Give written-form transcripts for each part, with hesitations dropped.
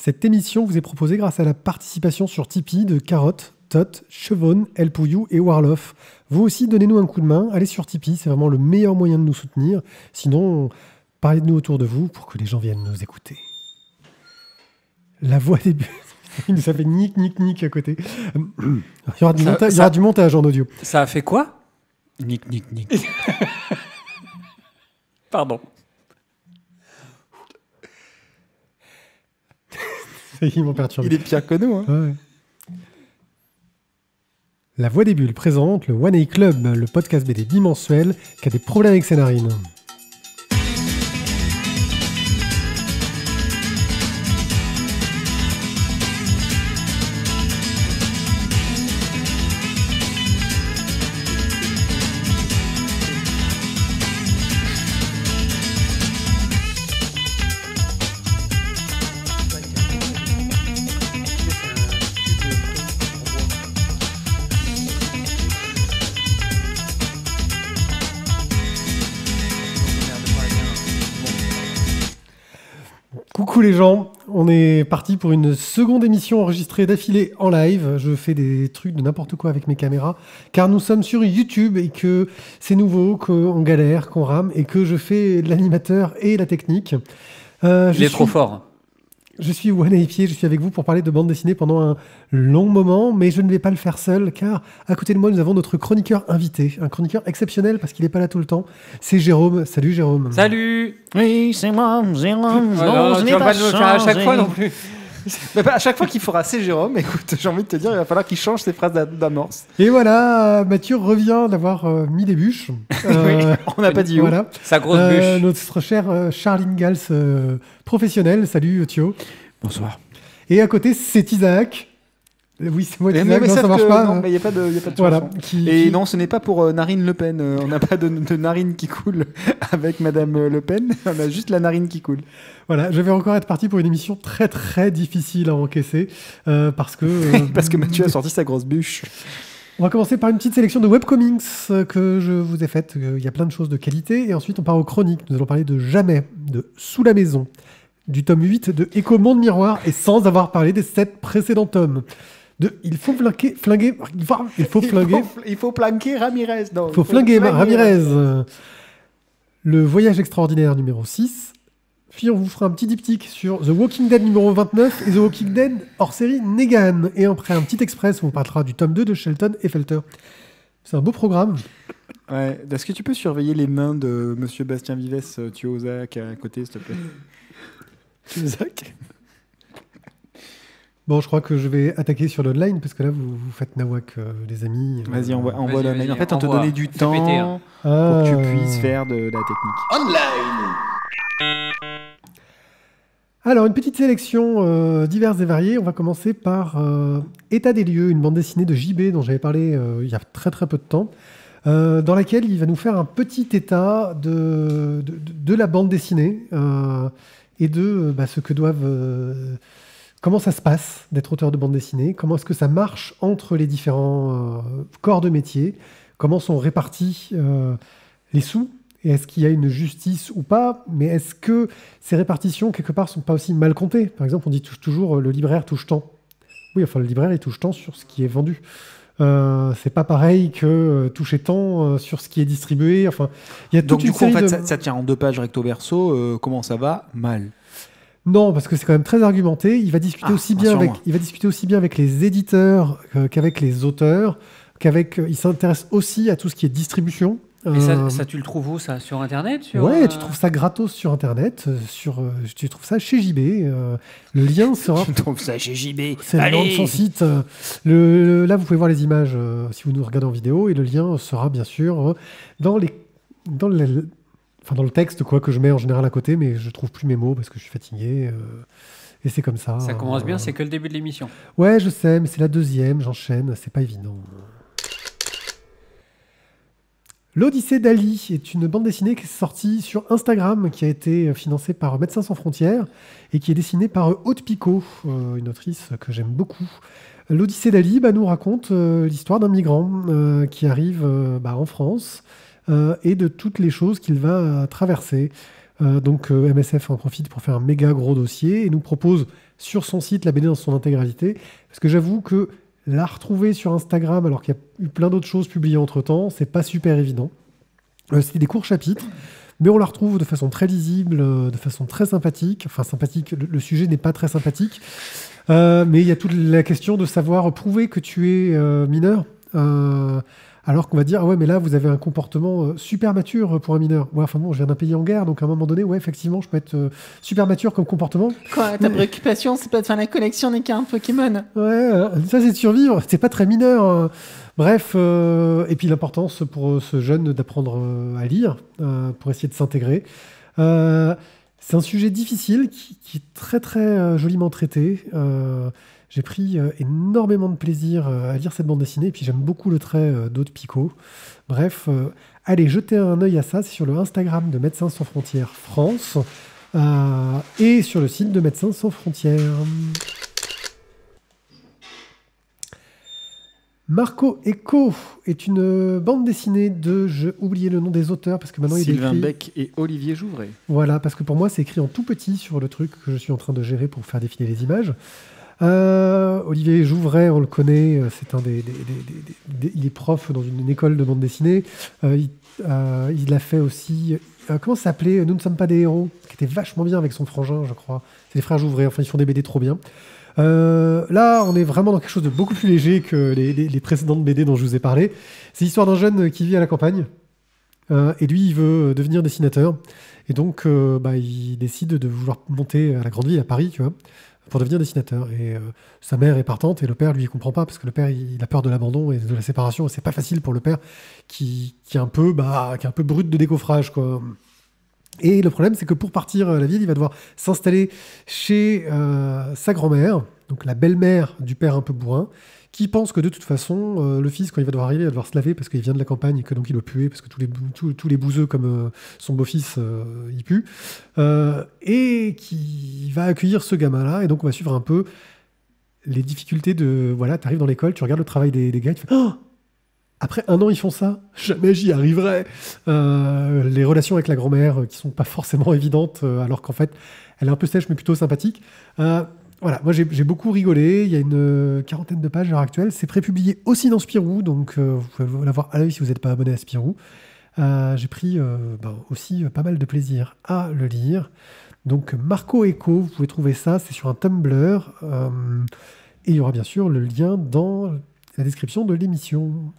Cette émission vous est proposée grâce à la participation sur Tipeee de Carotte, Tot, Chevonne, El Pouillou et Warloff. Vous aussi, donnez-nous un coup de main. Allez sur Tipeee, c'est vraiment le meilleur moyen de nous soutenir. Sinon, parlez de nous autour de vous pour que les gens viennent nous écouter. La voix des... Il nous a fait nique à côté. Il y aura du montage en audio. Ça a fait quoi? Nique. Pardon. Ils m'ont perturbé. Il est pire que nous. Hein. Ouais. La Voix des Bulles présente le One A Club, le podcast BD bimensuel qui a des problèmes avec ses narines. Coucou les gens, on est parti pour une seconde émission enregistrée d'affilée en live. Je fais des trucs de n'importe quoi avec mes caméras, car nous sommes sur YouTube et que c'est nouveau, qu'on galère, qu'on rame, et que je fais l'animateur et la technique. Il est trop fort. Je suis One Pied, je suis avec vous pour parler de bande dessinée pendant un long moment, mais je ne vais pas le faire seul, car à côté de moi, nous avons notre chroniqueur invité, un chroniqueur exceptionnel parce qu'il n'est pas là tout le temps. C'est Jérôme. Salut Jérôme. Salut. Oui, c'est moi, Jérôme. Tu vas pas le faire à chaque fois non plus. Mais à chaque fois qu'il fera c'est Jérôme, écoute, j'ai envie de te dire, il va falloir qu'il change ses phrases d'amorce. Et voilà, Mathieu revient d'avoir mis des bûches. Oui, on n'a pas dit où. Voilà. Sa grosse bûche. Notre cher Charline Gals, professionnel. Salut Thio. Bonsoir. Et à côté, c'est Isaac. Oui, c'est moi Isaac, mais non, ça marche pas. Non, mais il n'y a pas de Voilà. Et non, ce n'est pas pour Narine Le Pen. On n'a pas de narine qui coule avec Madame Le Pen. On a juste la narine qui coule. Voilà, je vais encore être parti pour une émission très très difficile à encaisser parce que... Parce que Mathieu a sorti sa grosse bûche. On va commencer par une petite sélection de webcomics que je vous ai faite. Il y a plein de choses de qualité. Et ensuite, on part aux chroniques. Nous allons parler de Jamais, de Sous la Maison, du tome 8 de Écho Monde Miroir, et sans avoir parlé des 7 précédents tomes. Il faut flinguer Ramirez. Non, il faut flinguer Ramirez. Le Voyage extraordinaire numéro 6. Puis on vous fera un petit diptyque sur The Walking Dead numéro 29 et The Walking Dead hors série Negan. Et après un petit express où on parlera du tome 2 de Shelton et Felter. C'est un beau programme. Ouais. Est-ce que tu peux surveiller les mains de Monsieur Bastien Vives, Thiozac, à côté, s'il te plaît? Thiozac. Bon, je crois que je vais attaquer sur l'online parce que là, vous faites nawak, les amis. Vas-y, envoie l'online. En fait, on te envoie. donnait du temps Péter, hein. pour que tu puisses faire de la technique. Online. Alors, une petite sélection diverses et variées. On va commencer par État des lieux, une bande dessinée de JB dont j'avais parlé il y a très très peu de temps, dans laquelle il va nous faire un petit état de la bande dessinée et de ce que doivent... comment ça se passe d'être auteur de bande dessinée, comment est-ce que ça marche entre les différents corps de métier, comment sont répartis les sous, et est-ce qu'il y a une justice ou pas, mais est-ce que ces répartitions, quelque part, sont pas aussi mal comptées? Par exemple, on dit toujours le libraire touche tant. Oui, enfin, le libraire, il touche tant sur ce qui est vendu. C'est pas pareil que toucher tant sur ce qui est distribué. Enfin, il y a toute une série de... ça tient en 2 pages recto verso. Comment ça va? Mal. Non, parce que c'est quand même très argumenté. Il va discuter aussi bien avec les éditeurs qu'avec les auteurs. Il s'intéresse aussi à tout ce qui est distribution. Et ça, tu le trouves où, ça? Sur Internet? Ouais, tu trouves ça gratos sur Internet. Tu trouves ça chez JB. Le lien sera... Tu trouves ça chez JB. C'est le nom de son site. Là, vous pouvez voir les images si vous nous regardez en vidéo. Et le lien sera bien sûr dans le texte que je mets en général à côté. Mais je trouve plus mes mots parce que je suis fatigué. Et c'est comme ça. Ça commence bien, c'est que le début de l'émission. Ouais, je sais, mais c'est la deuxième. J'enchaîne. C'est pas évident. L'Odyssée d'Ali est une bande dessinée qui est sortie sur Instagram, qui a été financée par Médecins Sans Frontières et qui est dessinée par Aude Picot, une autrice que j'aime beaucoup. L'Odyssée d'Ali nous raconte l'histoire d'un migrant qui arrive en France et de toutes les choses qu'il va traverser. Donc MSF en profite pour faire un méga gros dossier et nous propose sur son site la BD dans son intégralité, parce que j'avoue que la retrouver sur Instagram, alors qu'il y a eu plein d'autres choses publiées entre-temps, c'est pas super évident. C'était des courts chapitres, mais on la retrouve de façon très lisible, de façon très sympathique. Enfin, sympathique, le sujet n'est pas très sympathique, mais il y a toute la question de savoir prouver que tu es mineur, alors qu'on va dire, ah ouais, mais là, vous avez un comportement super mature pour un mineur. Ouais, enfin bon, je viens d'un pays en guerre, donc à un moment donné, ouais, effectivement, je peux être super mature comme comportement. Quoi, ta préoccupation, c'est pas de faire la collection des cartes Pokémon? Ouais, ça c'est de survivre, c'est pas très mineur. Hein. Bref, et puis l'importance pour ce jeune d'apprendre à lire, pour essayer de s'intégrer. C'est un sujet difficile qui est très très joliment traité. J'ai pris énormément de plaisir à lire cette bande dessinée, et puis j'aime beaucoup le trait d'Aude Picot. Bref, allez, jetez un œil à ça, c'est sur le Instagram de Médecins Sans Frontières France, et sur le site de Médecins Sans Frontières. Marco Eco est une bande dessinée de... J'ai oublié le nom des auteurs, parce que maintenant Sylvain il est écrit... Beck et Olivier Jouvray. Voilà, parce que pour moi, c'est écrit en tout petit sur le truc que je suis en train de gérer pour faire défiler les images. Olivier Jouvray, on le connaît, c'est un il est prof dans une école de bande dessinée. Il a fait aussi... comment ça s'appelait Nous ne sommes pas des héros, qui était vachement bien avec son frangin, je crois. C'est les frères Jouvray, enfin ils font des BD trop bien. Là, on est vraiment dans quelque chose de beaucoup plus léger que les précédentes BD dont je vous ai parlé. C'est l'histoire d'un jeune qui vit à la campagne, et lui, il veut devenir dessinateur. Et donc, il décide de vouloir monter à la grande ville, à Paris, tu vois, pour devenir dessinateur. Et sa mère est partante, et le père, lui, il comprend pas, parce que le père, il a peur de l'abandon et de la séparation. Et c'est pas facile pour le père, qui est un peu brut de décoffrage, quoi. Et le problème, c'est que pour partir à la ville, il va devoir s'installer chez sa grand-mère, donc la belle-mère du père un peu bourrin, qui pense que de toute façon, le fils, quand il va devoir arriver, il va devoir se laver parce qu'il vient de la campagne et que donc il doit puer parce que tous les bouseux comme son beau-fils, il pue, et qui va accueillir ce gamin-là. Et donc on va suivre un peu les difficultés de... Voilà, tu arrives dans l'école, tu regardes le travail des gars, tu fais... Oh, après 1 an, ils font ça. Jamais j'y arriverai. Les relations avec la grand-mère qui sont pas forcément évidentes, alors qu'en fait, elle est un peu sèche, mais plutôt sympathique. Voilà, moi j'ai beaucoup rigolé. Il y a une 40aine de pages à l'heure actuelle. C'est prépublié aussi dans Spirou, donc vous pouvez l'avoir à l'œil si vous n'êtes pas abonné à Spirou. J'ai pris aussi pas mal de plaisir à le lire. Donc Marco Eco, vous pouvez trouver ça, c'est sur un Tumblr. Et il y aura bien sûr le lien dans la description de l'émission.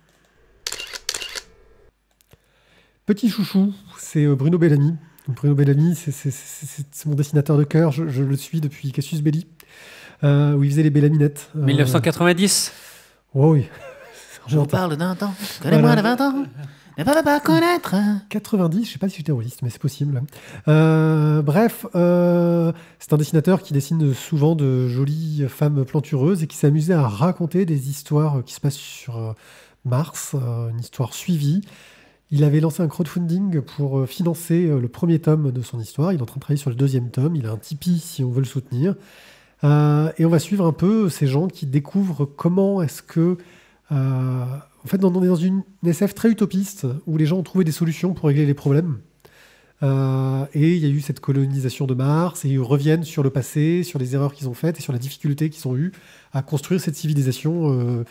Petit chouchou, c'est Bruno Bellamy. Bruno Bellamy, c'est mon dessinateur de cœur. Je le suis depuis Cassius Belli, où il faisait les Bellaminettes. 1990. Oh oui. Je vous parle d'un temps, connais-moi de 20 ans, mais pas connaître. 90, je sais pas si j'étais rôliste, mais c'est possible. Bref, c'est un dessinateur qui dessine souvent de jolies femmes plantureuses et qui s'est amusé à raconter des histoires qui se passent sur Mars, une histoire suivie. Il avait lancé un crowdfunding pour financer le premier tome de son histoire. Il est en train de travailler sur le 2e tome. Il a un Tipeee si on veut le soutenir. Et on va suivre un peu ces gens qui découvrent comment est-ce que... en fait, on est dans une SF très utopiste où les gens ont trouvé des solutions pour régler les problèmes. Et il y a eu cette colonisation de Mars et ils reviennent sur le passé, sur les erreurs qu'ils ont faites et sur la difficulté qu'ils ont eues à construire cette civilisation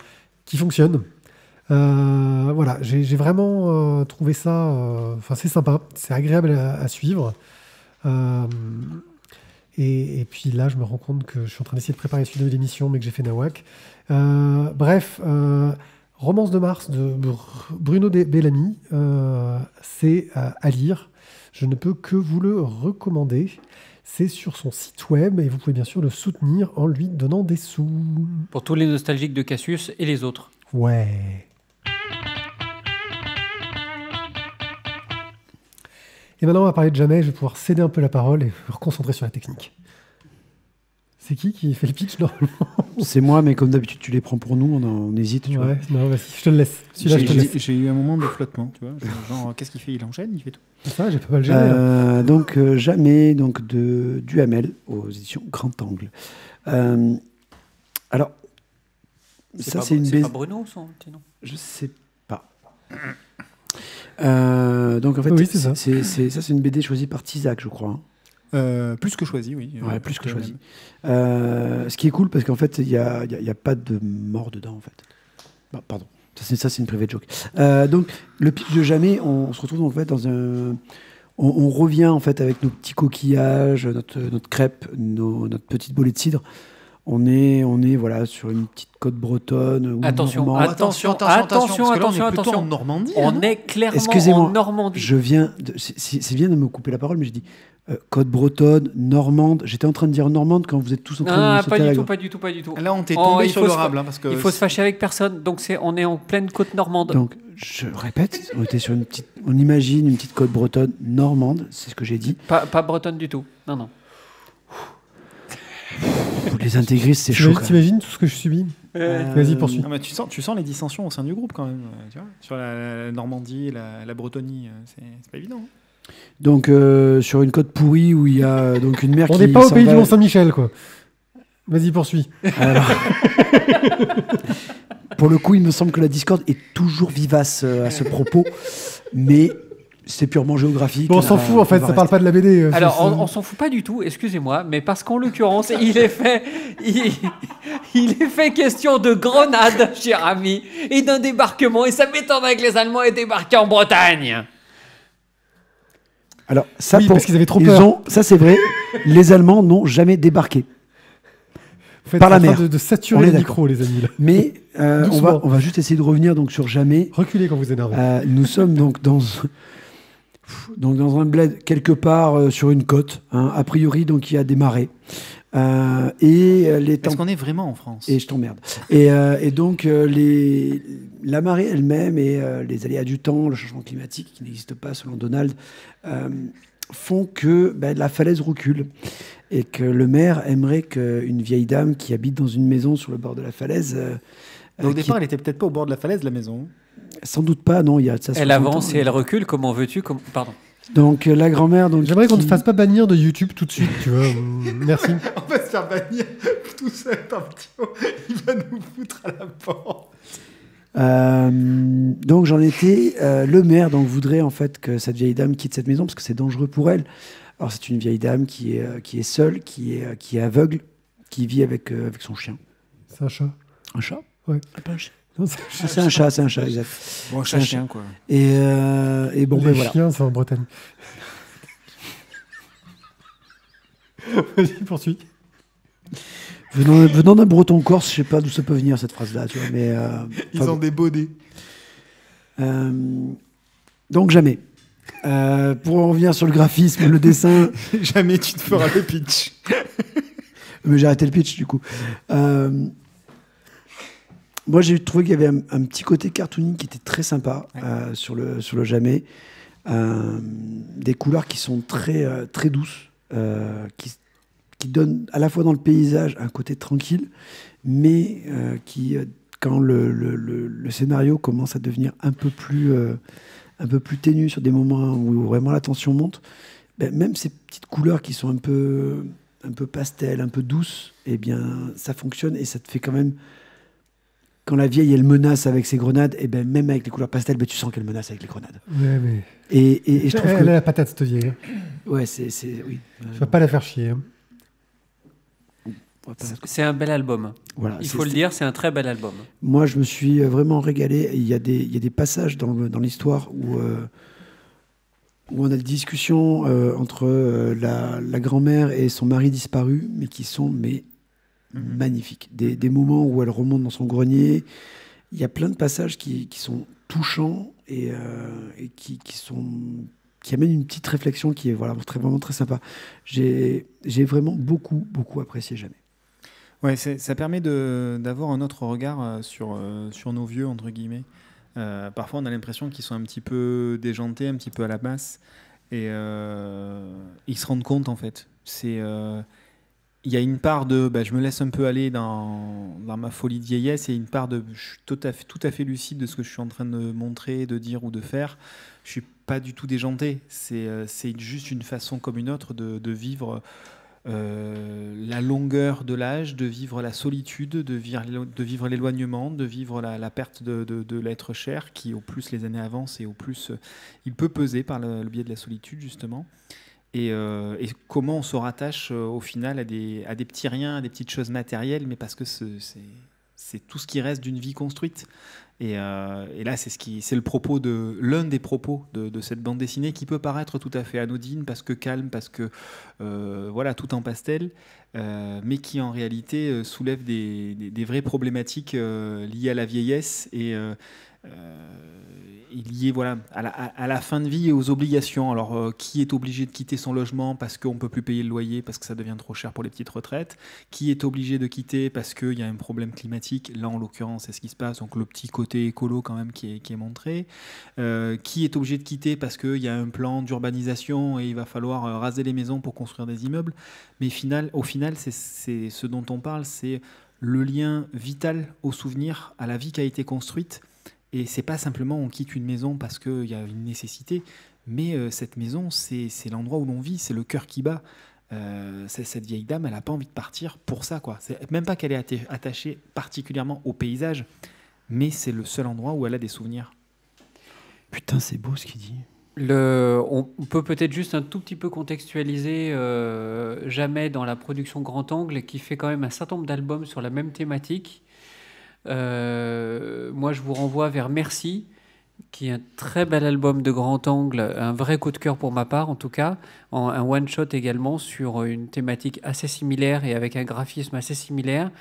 qui fonctionne. Voilà, j'ai vraiment trouvé ça... Enfin, c'est sympa, c'est agréable à suivre. Et puis là, je me rends compte que je suis en train d'essayer de préparer celui de l'émission, mais que j'ai fait nawak. Bref, Romance de Mars de Bruno Bellamy, c'est à lire. Je ne peux que vous le recommander. C'est sur son site web et vous pouvez bien sûr le soutenir en lui donnant des sous. Pour tous les nostalgiques de Cassius et les autres. Ouais. Et maintenant, on va parler de Jamais. Je vais pouvoir céder un peu la parole et me reconcentrer sur la technique. C'est qui fait le pitch normalement? C'est moi, mais comme d'habitude, tu les prends pour nous, on hésite. Tu vois. Non, vas-y, je te le laisse. J'ai eu un moment de flottement, tu vois. Genre, qu'est-ce qu'il fait? Il enchaîne, il fait tout. Ça, j'ai pas mal géré. Donc, Jamais, donc de Duhamel aux éditions Grand Angle. Alors, ça, c'est une BD. C'est pas Bruno, son petit nom? Je sais pas. Donc, en fait, oui, c'est ça. C'est une BD choisie par Tizak, je crois. Plus que choisi, oui. Ouais, plus que quand choisi. même. Ce qui est cool, parce qu'en fait, il y a pas de mort dedans, en fait. Bah, pardon. Ça, c'est une private joke. Donc, le pitch de Jamais, on se retrouve en fait dans un... On revient en fait avec nos petits coquillages, notre crêpe, notre petite bolée de cidre. On est voilà, sur une petite côte bretonne. Ou Attention, normande. attention, parce que là, on est plutôt attention. en Normandie. On non est clairement Excusez-moi, en Normandie. Je viens c'est bien de me couper la parole, mais je dis côte bretonne, normande. J'étais en train de dire normande quand vous êtes tous en train de Ah, me sauter à la gorge. pas du tout. Là, on t'est Oh, tombé il sur faut le se- rable. Parce que Il faut se fâcher avec personne. Donc on est en pleine côte normande. Donc, je répète, on était sur on imagine une petite côte bretonne normande, c'est ce que j'ai dit. Pas bretonne du tout. Non. Les intégristes, c'est chaud. quand même. T'imagines tout ce que je subis? Vas-y, poursuis. Non, mais tu sens les dissensions au sein du groupe quand même. Tu vois sur la Normandie, la Bretonie, c'est pas évident. Hein. Donc, sur une côte pourrie où il y a donc une mer On qui n'est pas au s'en pays va- du Mont-Saint-Michel, quoi. Vas-y, poursuis. Alors, pour le coup, il me semble que la discorde est toujours vivace à ce propos, mais c'est purement géographique. Bon, on s'en fout, en fait, ça parle pas de la BD. Alors, on s'en fout pas du tout, excusez-moi, mais parce qu'en l'occurrence, il est fait question de grenade, cher ami, et d'un débarquement, et ça m'étonnerait que les Allemands aient débarqué en Bretagne. Alors, ça, Oui, parce qu'ils avaient trop peur. ça, c'est vrai. Les Allemands n'ont jamais débarqué. Vous faites par la en train mer. de On saturer est les d'accord. micros, les amis. Là. Mais Doucement. on va juste essayer de revenir donc sur Jamais. Reculez quand vous énervez. Nous sommes donc dans un bled quelque part sur une côte. Hein. A priori, donc il y a des marais. Et les Est-ce qu'on est vraiment en France? Et je t'emmerde. Et donc, la marée elle-même et les aléas du temps, le changement climatique qui n'existe pas selon Donald, font que la falaise recule. Et que le maire aimerait qu'une vieille dame qui habite dans une maison sur le bord de la falaise. Donc, au départ, elle était peut-être pas au bord de la falaise, la maison. Sans doute pas, non. Il y a de ça. Elle 60 avance ans. et elle recule, comment veux-tu Pardon. Donc, la grand-mère. Donc, J'aimerais qu'on ne qui- fasse pas bannir de YouTube tout de suite, tu vois. Merci. On va se faire bannir tout seul par Thio. Il va nous foutre à la porte. Donc j'en étais. Le maire donc voudrait en fait que cette vieille dame quitte cette maison parce que c'est dangereux pour elle. Alors c'est une vieille dame qui est seule, qui est aveugle, qui vit avec son chien. C'est un chat. Un chat? Ouais. Ah, pas un chien. Non, C'est un chat, exact. Bon, C'est un chien, quoi. Et bon, les voilà. chiens, c'est en Bretagne. Vas-y, poursuis. Venant d'un breton corse, je sais pas d'où ça peut venir cette phrase-là, tu vois, mais. Ils enfin, ont des bonnets. donc jamais. Pour en revenir sur le graphisme, le dessin. Jamais tu te feras le pitch. Mais j'ai arrêté le pitch du coup. Moi j'ai trouvé qu'il y avait un petit côté cartoony qui était très sympa sur le Jamais. Des couleurs qui sont très, très douces, qui donnent à la fois dans le paysage un côté tranquille, mais qui, quand le scénario commence à devenir un peu plus ténu sur des moments où vraiment la tension monte, même ces petites couleurs qui sont un peu pastel, un peu douces, eh bien, ça fonctionne et ça te fait quand même... Quand la vieille, elle menace avec ses grenades, et même avec les couleurs pastel, tu sens qu'elle menace avec les grenades. Ouais, mais... Et je trouve Elle que... a la patate, cette vieille. Ouais, oui. Tu vas pas la faire chier. Hein. On va pas la- C'est un bel album. Voilà, Il faut le dire, c'est un très bel album. Moi, je me suis vraiment régalé. Il y a des passages dans l'histoire où on a des discussions entre la grand-mère et son mari disparu, mais qui sont magnifiques. Des moments où elle remonte dans son grenier. Il y a plein de passages qui sont touchants et qui amènent une petite réflexion qui est vraiment très sympa. J'ai vraiment beaucoup apprécié Jamais. Ouais, ça permet d'avoir un autre regard sur nos vieux, entre guillemets. Parfois, on a l'impression qu'ils sont un petit peu déjantés, un petit peu à la masse. Et ils se rendent compte, en fait. Il y a une part de je me laisse un peu aller dans ma folie de vieillesse, et une part de je suis tout à fait lucide de ce que je suis en train de montrer, de dire ou de faire. Je suis pas du tout déjanté. C'est juste une façon comme une autre de vivre la longueur de l'âge, de vivre la solitude, de vivre l'éloignement, de vivre la perte de l'être cher, qui au plus les années avancent et au plus il peut peser par le biais de la solitude, justement. et comment on se rattache au final à des petits riens, à des petites choses matérielles, mais parce que c'est tout ce qui reste d'une vie construite. Et là, c'est l'un des propos de cette bande dessinée qui peut paraître tout à fait anodine, parce que calme, parce que voilà, tout en pastel, mais qui en réalité soulève des vraies problématiques liées à la vieillesse et liées voilà, à la fin de vie et aux obligations. Alors, qui est obligé de quitter son logement parce qu'on ne peut plus payer le loyer, parce que ça devient trop cher pour les petites retraites? Qui est obligé de quitter parce qu'il y a un problème climatique? Là, en l'occurrence, c'est ce qui se passe. Donc, le petit côté écolo quand même qui est montré. Qui est obligé de quitter parce qu'il y a un plan d'urbanisation et il va falloir raser les maisons pour construire des immeubles. Mais au final, c'est ce dont on parle, c'est le lien vital au souvenir, à la vie qui a été construite. Et c'est pas simplement on quitte une maison parce qu'il y a une nécessité, mais cette maison, c'est l'endroit où l'on vit, c'est le cœur qui bat. Cette vieille dame, elle n'a pas envie de partir pour ça, quoi. C'est même pas qu'elle est attachée particulièrement au paysage, mais c'est le seul endroit où elle a des souvenirs. Putain, c'est beau ce qu'il dit. On peut peut-être juste un tout petit peu contextualiser Jamais dans la production Grand Angle, qui fait quand même un certain nombre d'albums sur la même thématique. Moi, je vous renvoie vers Merci, qui est un très bel album de Grand Angle, un vrai coup de cœur pour ma part en tout cas, un one-shot également sur une thématique assez similaire et avec un graphisme assez similaire.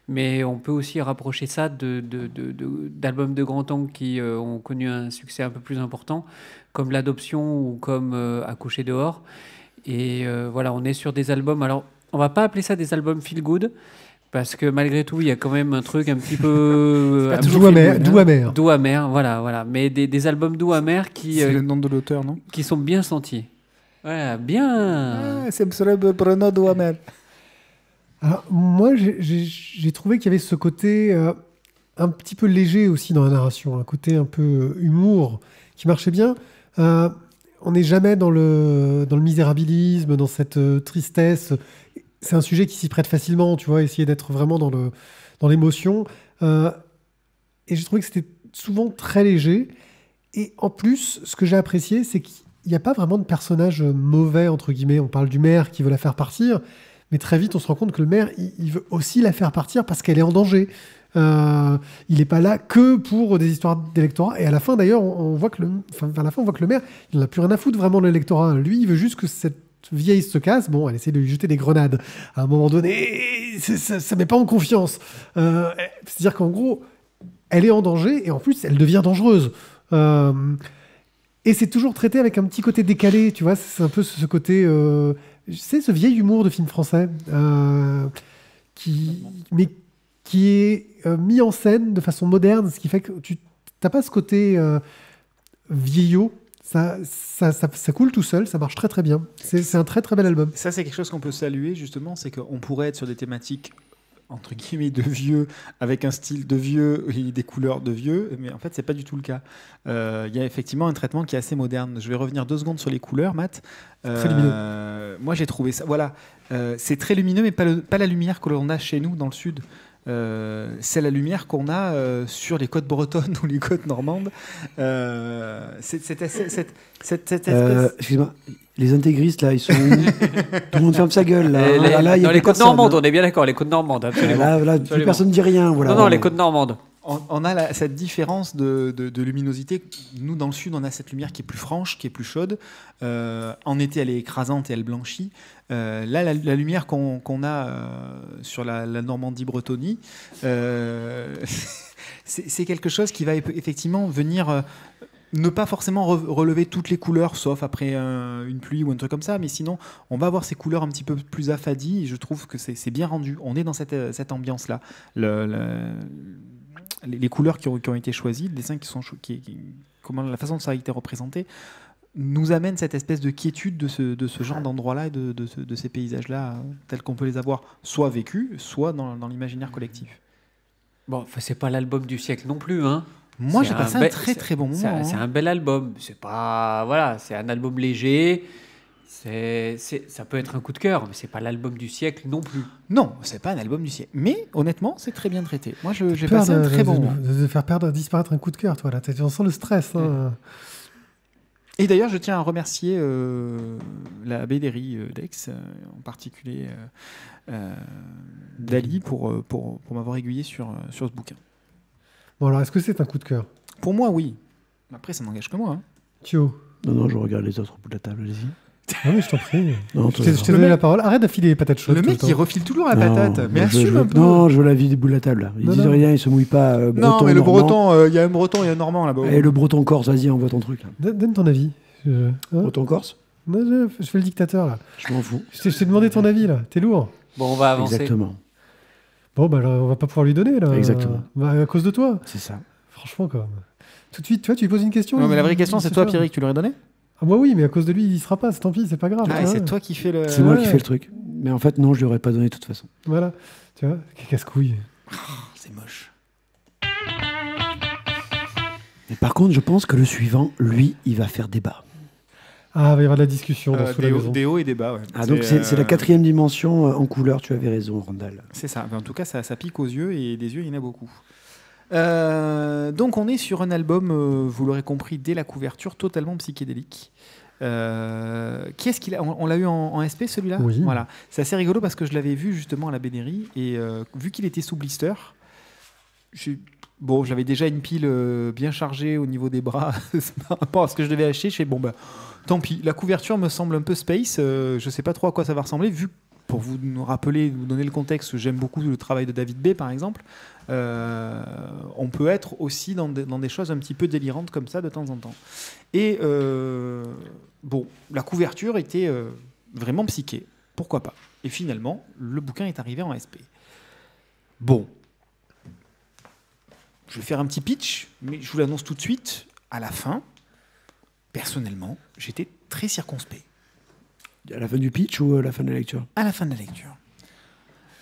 Mais on peut aussi rapprocher ça d'albums de Grand Angle qui ont connu un succès un peu plus important, comme L'Adoption ou comme Accoucher dehors. Et voilà, on est sur des albums. Alors, on va pas appeler ça des albums feel good, parce que malgré tout, il y a quand même un truc un petit peu... doux amer. Doux amer, voilà. Mais des albums doux amers qui... C'est le nom de l'auteur, non? Qui sont bien sentis. Voilà, bien... C'est Bruno Duhamel. Alors, moi, j'ai trouvé qu'il y avait ce côté un petit peu léger aussi dans la narration, un côté un peu humour qui marchait bien. On n'est jamais dans le misérabilisme, dans cette tristesse. C'est un sujet qui s'y prête facilement, tu vois, essayer d'être vraiment dans l'émotion. Et j'ai trouvé que c'était souvent très léger. Et en plus, ce que j'ai apprécié, c'est qu'il n'y a pas vraiment de personnage mauvais, entre guillemets. On parle du maire qui veut la faire partir, mais très vite, on se rend compte que le maire, il veut aussi la faire partir parce qu'elle est en danger. Il n'est pas là que pour des histoires d'électorat. Et à la fin, d'ailleurs, on voit que vers la fin, on voit que le maire, il n'a plus rien à foutre vraiment de l'électorat. Lui, il veut juste que cette vieille se casse. Bon, elle essaie de lui jeter des grenades. À un moment donné, ça ne met pas en confiance. C'est-à-dire qu'en gros, elle est en danger et en plus, elle devient dangereuse. Et c'est toujours traité avec un petit côté décalé, tu vois. C'est un peu ce côté... c'est ce vieil humour de film français qui est mis en scène de façon moderne, ce qui fait que tu n'as pas ce côté vieillot. Ça coule tout seul, ça marche très très bien. C'est un très très bel album. Ça, c'est quelque chose qu'on peut saluer, justement, c'est qu'on pourrait être sur des thématiques entre guillemets de vieux, avec un style de vieux et des couleurs de vieux, mais en fait c'est pas du tout le cas. Il y a effectivement un traitement qui est assez moderne. Je vais revenir 2 secondes sur les couleurs, Matt. Très lumineux. Moi j'ai trouvé ça, voilà, c'est très lumineux, mais pas la lumière que l'on a chez nous dans le sud. C'est la lumière qu'on a sur les côtes bretonnes ou les côtes normandes. Cette espèce... Excuse-moi, les intégristes là, ils sont où? Tout le monde ferme sa gueule là. Dans les côtes normandes, on est bien d'accord, les côtes normandes, absolument. Là, plus personne ne dit rien. Voilà. Non, les côtes normandes. On a cette différence de luminosité. Nous, dans le sud, on a cette lumière qui est plus franche, qui est plus chaude. En été, elle est écrasante et elle blanchit. Là, la lumière qu'on a sur la Normandie-Bretonie, c'est quelque chose qui va effectivement venir... ne pas forcément relever toutes les couleurs, sauf après une pluie ou un truc comme ça, mais sinon, on va avoir ces couleurs un petit peu plus affadies, et je trouve que c'est bien rendu. On est dans cette ambiance-là. Les couleurs qui ont été choisies, les dessins la façon dont ça a été représenté, nous amène cette espèce de quiétude de ce genre d'endroit-là et de ces paysages-là, tels qu'on peut les avoir soit vécus, soit dans l'imaginaire collectif. Bon, c'est pas l'album du siècle non plus, hein. Moi, j'ai passé un très très bon moment. C'est un bel album. C'est pas, voilà, c'est un album léger. Ça peut être un coup de cœur, mais c'est pas l'album du siècle non plus. Non, c'est pas un album du siècle. Mais honnêtement, c'est très bien traité. Moi, j'ai passé un très bon moment. De faire disparaître un coup de cœur, toi là. Tu sens le stress. Hein. Et d'ailleurs, je tiens à remercier la BDRI d'Aix, en particulier Dali, pour m'avoir aiguillé sur ce bouquin. Bon, alors, est-ce que c'est un coup de cœur? Pour moi, oui. Après, ça n'engage que moi. Hein. Thio? Non, je regarde les autres au bout de la table, allez-y. Non, mais je t'en prie. Non, Je t'ai donné la parole. Arrête d'affiler les patates chaudes. Le tout mec, temps. il refile toujours la patate. Mais je assume veux, un peu. non, je veux la vie des bouts de la table. Ils Non, disent non. rien, ils se mouillent pas. Non, mais le normand. breton, il y a un breton et un normand là-bas. Et le breton corse, vas-y, envoie ton truc. Là. Donne ton avis. Hein Breton corse Non, je fais le dictateur, là. Je m'en fous. Je t'ai demandé ton avis, là. T'es lourd. Bon, on va avancer. Exactement. Bon, bah, là, on va pas pouvoir lui donner, là. Exactement. Bah, à cause de toi. C'est ça. Franchement, quand même. Tout de suite, tu vois, tu lui poses une question. Non, mais la vraie il- question, il c'est sait toi, pas. Pierrick, tu l'aurais donné? Ah, moi, oui, mais à cause de lui, il y sera pas. Tant pis, c'est pas grave. Ah, tu et vois. c'est toi qui fais le. C'est moi ouais. qui fais le truc. Mais en fait, non, je lui aurais pas donné de toute façon. Voilà. Tu vois, quel casse-couille. C'est moche. Mais par contre, je pense que le suivant, lui, il va faire débat. Ah, il va y avoir de la discussion dans sous la maison. Des hauts et des bas, ouais. Ah, donc c'est la 4e dimension en couleur, tu avais raison, Randall. C'est ça. En tout cas, ça pique aux yeux et des yeux, il y en a beaucoup. Donc, on est sur un album, vous l'aurez compris dès la couverture, totalement psychédélique. Qui est-ce qu'il a On l'a eu en SP celui-là. Oui. Voilà. C'est assez rigolo parce que je l'avais vu justement à la BNRI et vu qu'il était sous blister, j'avais déjà une pile bien chargée au niveau des bras par rapport à ce que je devais acheter. Je fais bon bah tant pis. La couverture me semble un peu space. Je sais pas trop à quoi ça va ressembler. Vu pour vous rappeler, vous donner le contexte, j'aime beaucoup le travail de David B par exemple. On peut être aussi dans des choses un petit peu délirantes comme ça de temps en temps. Et la couverture était vraiment psyché. Pourquoi pas? Et finalement, le bouquin est arrivé en SP. Bon. Je vais faire un petit pitch, mais je vous l'annonce tout de suite. À la fin, personnellement, j'étais très circonspect. À la fin du pitch ou à la fin de la lecture? À la fin de la lecture.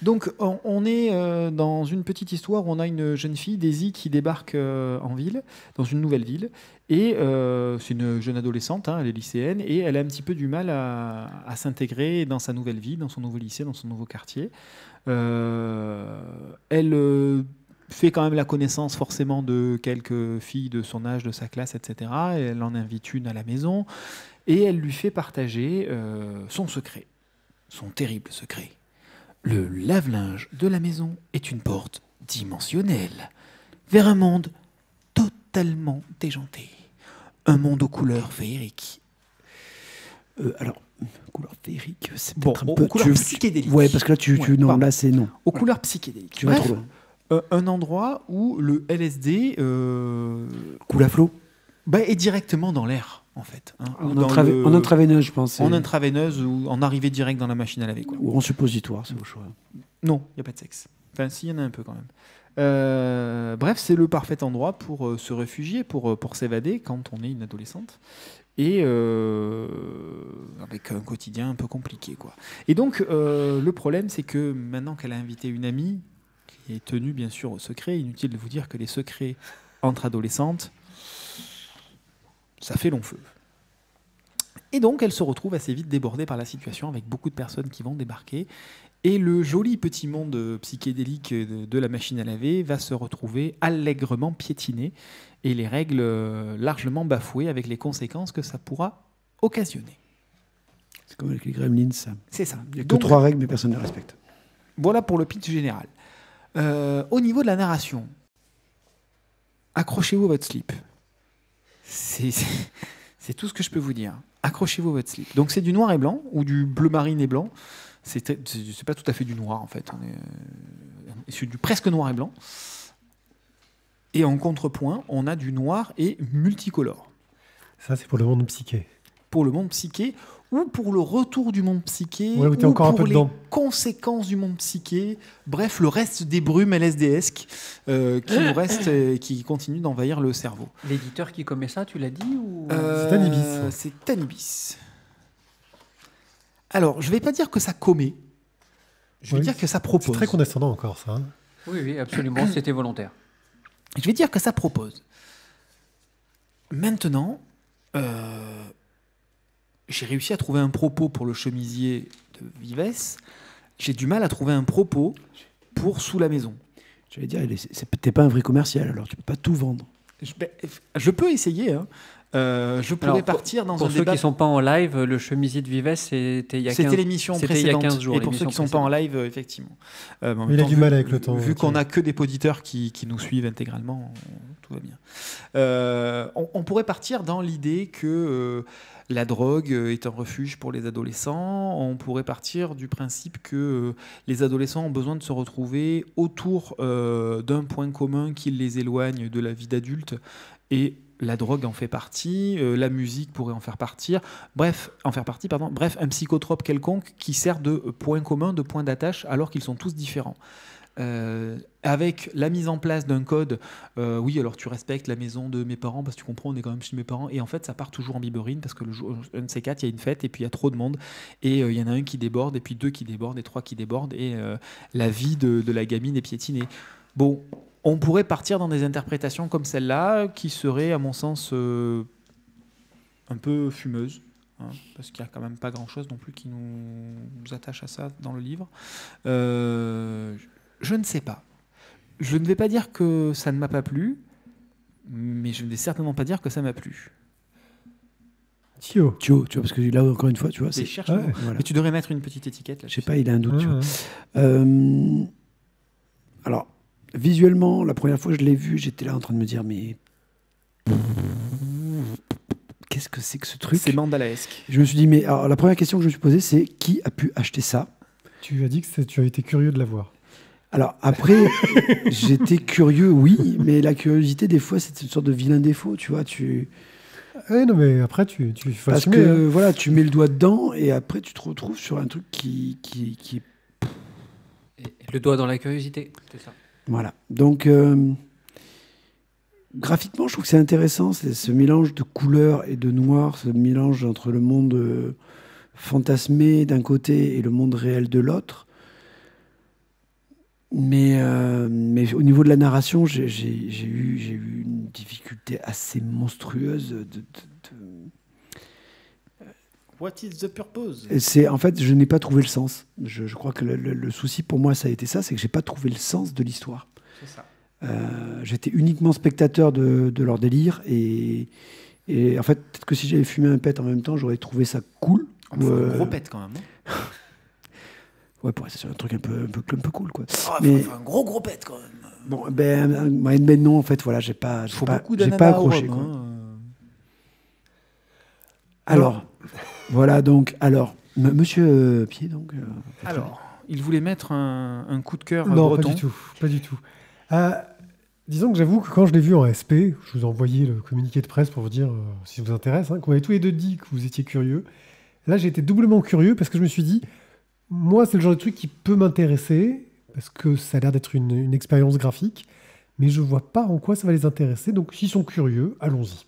Donc, on est dans une petite histoire où on a une jeune fille, Daisy, qui débarque en ville, dans une nouvelle ville. Et c'est une jeune adolescente, hein, elle est lycéenne, et elle a un petit peu du mal à s'intégrer dans sa nouvelle vie, dans son nouveau lycée, dans son nouveau quartier. Elle fait quand même la connaissance forcément de quelques filles de son âge, de sa classe, etc. Et elle en invite une à la maison, et elle lui fait partager son secret, son terrible secret. Le lave-linge de la maison est une porte dimensionnelle vers un monde totalement déjanté. Un monde aux couleurs féeriques. Alors, couleur féerique, c'est Bon, peut-être un aux peu... couleurs psychédéliques. Ouais, parce que là, non, pardon. là, c'est non. Aux couleurs psychédéliques. Tu vas Bref, trop loin. un endroit où le LSD Coule à flot. est directement dans l'air, en fait. Hein, ou En dans intraveineuse, je pense. en intraveineuse ou en arrivée directe dans la machine à laver. Quoi. Ou en suppositoire, c'est au choix. Non, il n'y a pas de sexe. Enfin, si, il y en a un peu quand même. Bref, c'est le parfait endroit pour se réfugier, pour s'évader quand on est une adolescente. Et avec un quotidien un peu compliqué, quoi. Et donc, le problème, c'est que maintenant qu'elle a invité une amie, qui est tenue bien sûr au secret, inutile de vous dire que les secrets entre adolescentes, ça fait long feu. Et donc, elle se retrouve assez vite débordée par la situation, avec beaucoup de personnes qui vont débarquer. Et le joli petit monde psychédélique de la machine à laver va se retrouver allègrement piétiné et les règles largement bafouées avec les conséquences que ça pourra occasionner. C'est comme avec les gremlins, ça. C'est ça. Il n'y a que Donc, 3 règles, mais personne ne les respecte. voilà pour le pitch général. Au niveau de la narration, accrochez-vous à votre slip. C'est tout ce que je peux vous dire. Accrochez-vous à votre slip. Donc c'est du noir et blanc, ou du bleu marine et blanc. C'est pas tout à fait du noir, en fait. C'est du presque noir et blanc. Et en contrepoint, on a du noir et multicolore. Ça, c'est pour le monde psyché. Pour le monde psyché, ou pour le retour du monde psyché, Ouais, où t'es ou encore un pour peu les dedans. conséquences du monde psyché. Bref, le reste des brumes LSD-esques qui nous restent et qui continuent d'envahir le cerveau. L'éditeur qui commet ça, tu l'as dit ou... C'est Anibis. C'est Anibis. Alors, je ne vais pas dire que ça commet. Je vais Oui, dire que ça C'est propose. très condescendant encore, ça. Hein. Oui, oui, absolument, c'était volontaire. Je vais dire que ça propose. Maintenant, j'ai réussi à trouver un propos pour le chemisier de Vives. J'ai du mal à trouver un propos pour Sous la maison. J'allais dire, t'es pas un vrai commercial, alors tu peux pas tout vendre. Je peux essayer. Hein. Je pourrais Alors, partir dans Pour un ceux débat. qui ne sont pas en live, le chemisier de Vives, c'était il y a 15 C'était l'émission c'était il y a précédente. 15 jours. Et pour ceux qui l'émission ne sont pas en live, effectivement. Mais en même Il a temps, du mal avec le temps, Vu qu'on Thierry. n'a que des auditeurs qui nous suivent intégralement, tout va bien. On pourrait partir dans l'idée que la drogue est un refuge pour les adolescents. On pourrait partir du principe que les adolescents ont besoin de se retrouver autour d'un point commun qui les éloigne de la vie d'adulte. Et la drogue en fait partie, la musique pourrait en faire partie. Bref, un psychotrope quelconque qui sert de point commun, de point d'attache, alors qu'ils sont tous différents. Avec la mise en place d'un code, oui, alors tu respectes la maison de mes parents parce que tu comprends, on est quand même chez mes parents, et en fait ça part toujours en biberine parce que un de ces quatre, il y a une fête et puis il y a trop de monde et il y en a un qui déborde et puis deux qui débordent et trois qui débordent et la vie de la gamine est piétinée. Bon, on pourrait partir dans des interprétations comme celle-là qui seraient à mon sens un peu fumeuses. Parce qu'il n'y a quand même pas grand-chose non plus qui nous attache à ça dans le livre. Je ne sais pas. Je ne vais pas dire que ça ne m'a pas plu, mais je ne vais certainement pas dire que ça m'a plu. Thio. Tu vois, parce que là, encore une fois, tu vois, Mais c'est. cherche ouais. Voilà. Mais tu devrais mettre une petite étiquette là. Je sais pas, il a un doute, tu vois. Ouais. Alors, visuellement, la première fois que je l'ai vu, j'étais là en train de me dire, mais. Qu'est-ce que c'est que ce truc? C'est mandalaesque. Je me suis dit, mais alors, la première question que je me suis posée, c'est qui a pu acheter ça? Tu as dit que tu as été curieux de la voir. Alors après, j'étais curieux, oui, mais la curiosité, des fois, c'est une sorte de vilain défaut, tu vois. Ouais, non, mais après, tu faut Parce assumer, que hein. voilà, tu mets le doigt dedans et après, tu te retrouves sur un truc qui Et le doigt dans la curiosité, c'est ça. Voilà. Donc, graphiquement, je trouve que c'est intéressant, c'est ce mélange de couleurs et de noir, ce mélange entre le monde fantasmé d'un côté et le monde réel de l'autre. Mais au niveau de la narration, j'ai eu une difficulté assez monstrueuse. What is the purpose? En fait, je n'ai pas trouvé le sens. Je crois que le souci pour moi, ça a été ça, c'est que j'ai pas trouvé le sens de l'histoire. C'est ça. J'étais uniquement spectateur de leur délire et en fait, peut-être que si j'avais fumé un pet en même temps, j'aurais trouvé ça cool. Un gros pet quand même. Hein. Ouais, pour rester sur un truc un peu cool, quoi. Oh, Mais faut un gros pet quand même. bon, ben non, en fait, voilà, j'ai pas beaucoup j'ai d'ananas pas au accroché. rhum, Quoi. hein. Alors, voilà donc, Monsieur Pied, donc. Alors, il voulait mettre un coup de cœur Non, breton. pas du tout. Disons que j'avoue que quand je l'ai vu en SP, je vous ai envoyé le communiqué de presse pour vous dire, si ça vous intéresse, qu'on avait tous les deux dit que vous étiez curieux. Là, j'ai été doublement curieux parce que je me suis dit, moi, c'est le genre de truc qui peut m'intéresser, parce que ça a l'air d'être une expérience graphique, mais je vois pas en quoi ça va les intéresser. Donc, s'ils sont curieux, allons-y.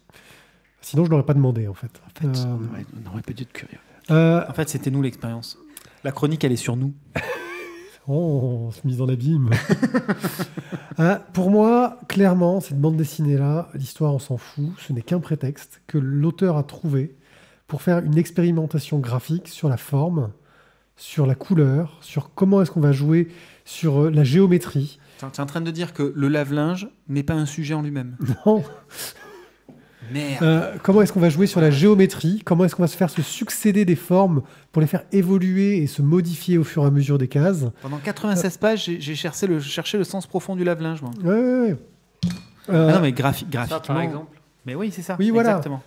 Sinon, je ne l'aurais pas demandé, en fait. En fait, on aurait pas dû être curieux. En fait, c'était nous l'expérience. La chronique, elle est sur nous. On se mise dans l'abîme. Pour moi, clairement, cette bande dessinée-là, l'histoire, on s'en fout. Ce n'est qu'un prétexte que l'auteur a trouvé pour faire une expérimentation graphique sur la forme, sur la couleur, sur comment est-ce qu'on va jouer sur la géométrie. Tu es en train de dire que le lave-linge n'est pas un sujet en lui-même. Non. Merde. Comment est-ce qu'on va jouer sur la géométrie? Comment est-ce qu'on va se faire se succéder des formes pour les faire évoluer et se modifier au fur et à mesure des cases? Pendant 96 pages, j'ai cherché le sens profond du lave-linge. Moi. Ouais. Ah non, mais graphiquement. Ça, par exemple. Mais oui, c'est ça. Oui, voilà. Exactement.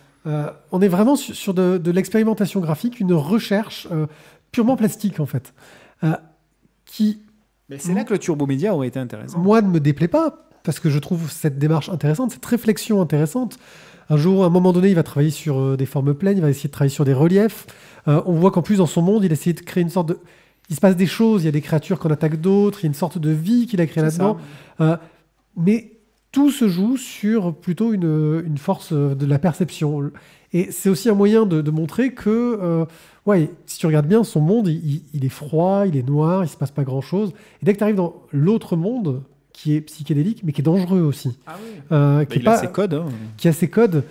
On est vraiment sur de l'expérimentation graphique, une recherche purement plastique, en fait, qui, Mais c'est là que le Turbo Média aurait été intéressant. moi, ne me déplaît pas, parce que je trouve cette démarche intéressante, cette réflexion intéressante. Un jour, à un moment donné, il va travailler sur des formes pleines, il va essayer de travailler sur des reliefs. On voit qu'en plus, dans son monde, il essaie de créer une sorte de... Il se passe des choses, il y a des créatures qu'on attaque d'autres, il y a une sorte de vie qu'il a créée C'est là-dedans. Mais tout se joue sur plutôt une force de la perception. Et c'est aussi un moyen de montrer que, si tu regardes bien, son monde, il est froid, il est noir, il ne se passe pas grand-chose. Et dès que tu arrives dans l'autre monde, qui est psychédélique, mais qui est dangereux aussi, Ah oui. qui, est Il a pas- ses codes. Hein. qui a ses codes,